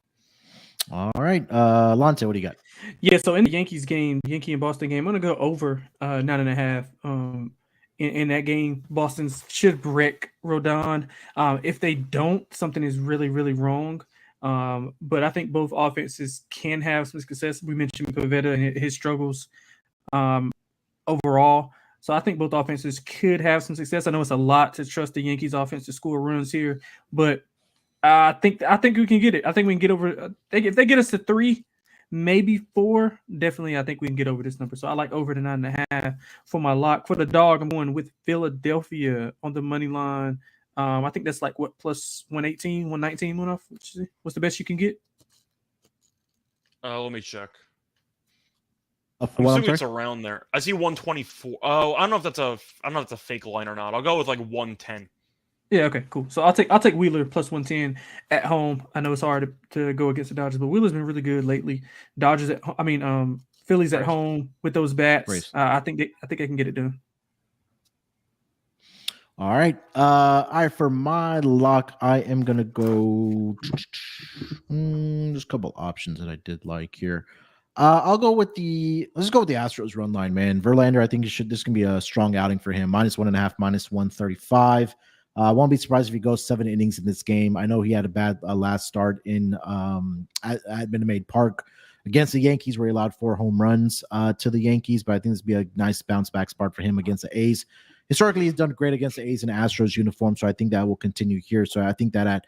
All right, Lonte, what do you got? Yeah, so in the Yankees game, Yankee and Boston game, I'm gonna go over 9.5. In that game, Boston should wreck Rodon. If they don't, something is really, really wrong. But I think both offenses can have some success. We mentioned Pivetta and his struggles overall. So I think both offenses could have some success. I know it's a lot to trust the Yankees offense to score runs here, but I think we can get it. I think we can get over. If they get us to 3, maybe 4, definitely I think we can get over this number. So I like over the 9.5 for my lock. For the dog, I'm going with Philadelphia on the money line. I think that's like what, +118, 119, Munaf? What's the best you can get? Let me check. I'm assuming it's around there. I see 124. Oh, I don't know if that's a fake line or not. I'll go with like 110. Yeah, okay, cool. So I'll take Wheeler +110 at home. I know it's hard to go against the Dodgers, but Wheeler's been really good lately. Phillies at home with those bats. I think they can get it done. All right. For my lock, I am gonna go. There's a couple options that I did like here. Let's go with the Astros run line, man. Verlander, I think this can be a strong outing for him. -1.5, -135. I won't be surprised if he goes 7 innings in this game. I know he had a bad last start at Minute Maid Park against the Yankees, where he allowed 4 home runs to the Yankees. But I think this would be a nice bounce back spot for him against the A's. Historically, he's done great against the A's in Astros uniform, so I think that will continue here. So I think that I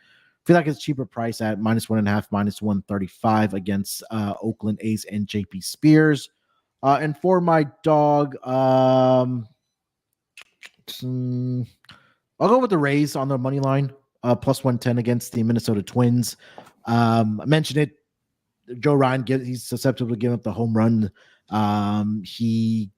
feel like it's cheaper price at -1.5, -135 against Oakland A's and JP Spears. And for my dog, I'll go with the Rays on the money line, +110 against the Minnesota Twins. I mentioned it. Joe Ryan, he's susceptible to giving up the home run. He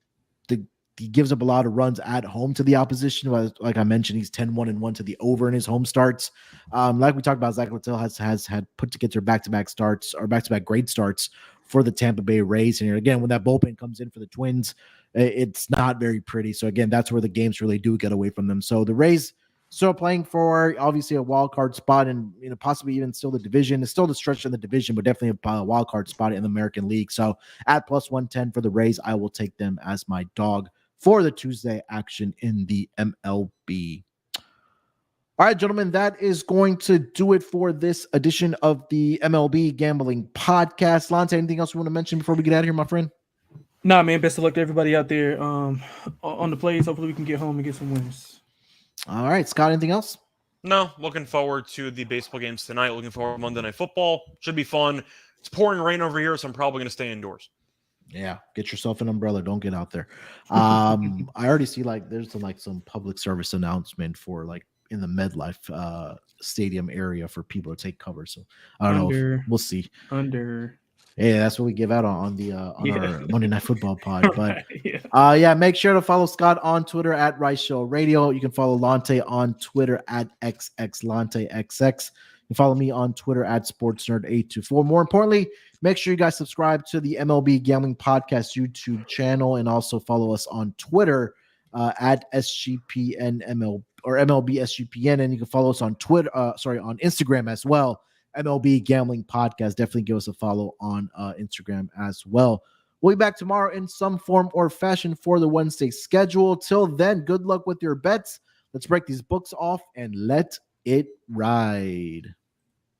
gives up a lot of runs at home to the opposition. Like I mentioned, he's 10-1-1 to the over in his home starts. Like we talked about, Zach Littell has had put together back-to-back starts or back-to-back great starts for the Tampa Bay Rays. And again, when that bullpen comes in for the Twins, it's not very pretty. So again, that's where the games really do get away from them. So the Rays still playing for obviously a wild card spot, and possibly even still the division. It's still the stretch in the division, but definitely a wild card spot in the American League. So at +110 for the Rays, I will take them as my dog for the Tuesday action in the MLB. All right, gentlemen, that is going to do it for this edition of the MLB Gambling Podcast. Lonte, anything else you want to mention before we get out of here, my friend? Nah, man, best of luck to everybody out there on the plays. Hopefully we can get home and get some wins. All right, Scott, anything else? No, looking forward to the baseball games tonight. Looking forward to Monday Night Football. Should be fun. It's pouring rain over here, so I'm probably going to stay indoors. Yeah, get yourself an umbrella. Don't get out there. I already see there's some public service announcement for in the MetLife stadium area for people to take cover. So I don't know. We'll see. Yeah, that's what we give out on our Monday Night Football pod. But make sure to follow Scott on Twitter at Reichel Radio. You can follow Lonte on Twitter at XXLonteXX. You can follow me on Twitter at SportsNerd824. More importantly, Make sure you guys subscribe to the MLB Gambling Podcast YouTube channel and also follow us on Twitter at SGPN MLB or MLB SGPN, and you can follow us on on Instagram as well. MLB Gambling Podcast. Definitely give us a follow on Instagram as well. We'll be back tomorrow in some form or fashion for the Wednesday schedule. Till then, good luck with your bets. Let's break these books off and let it ride.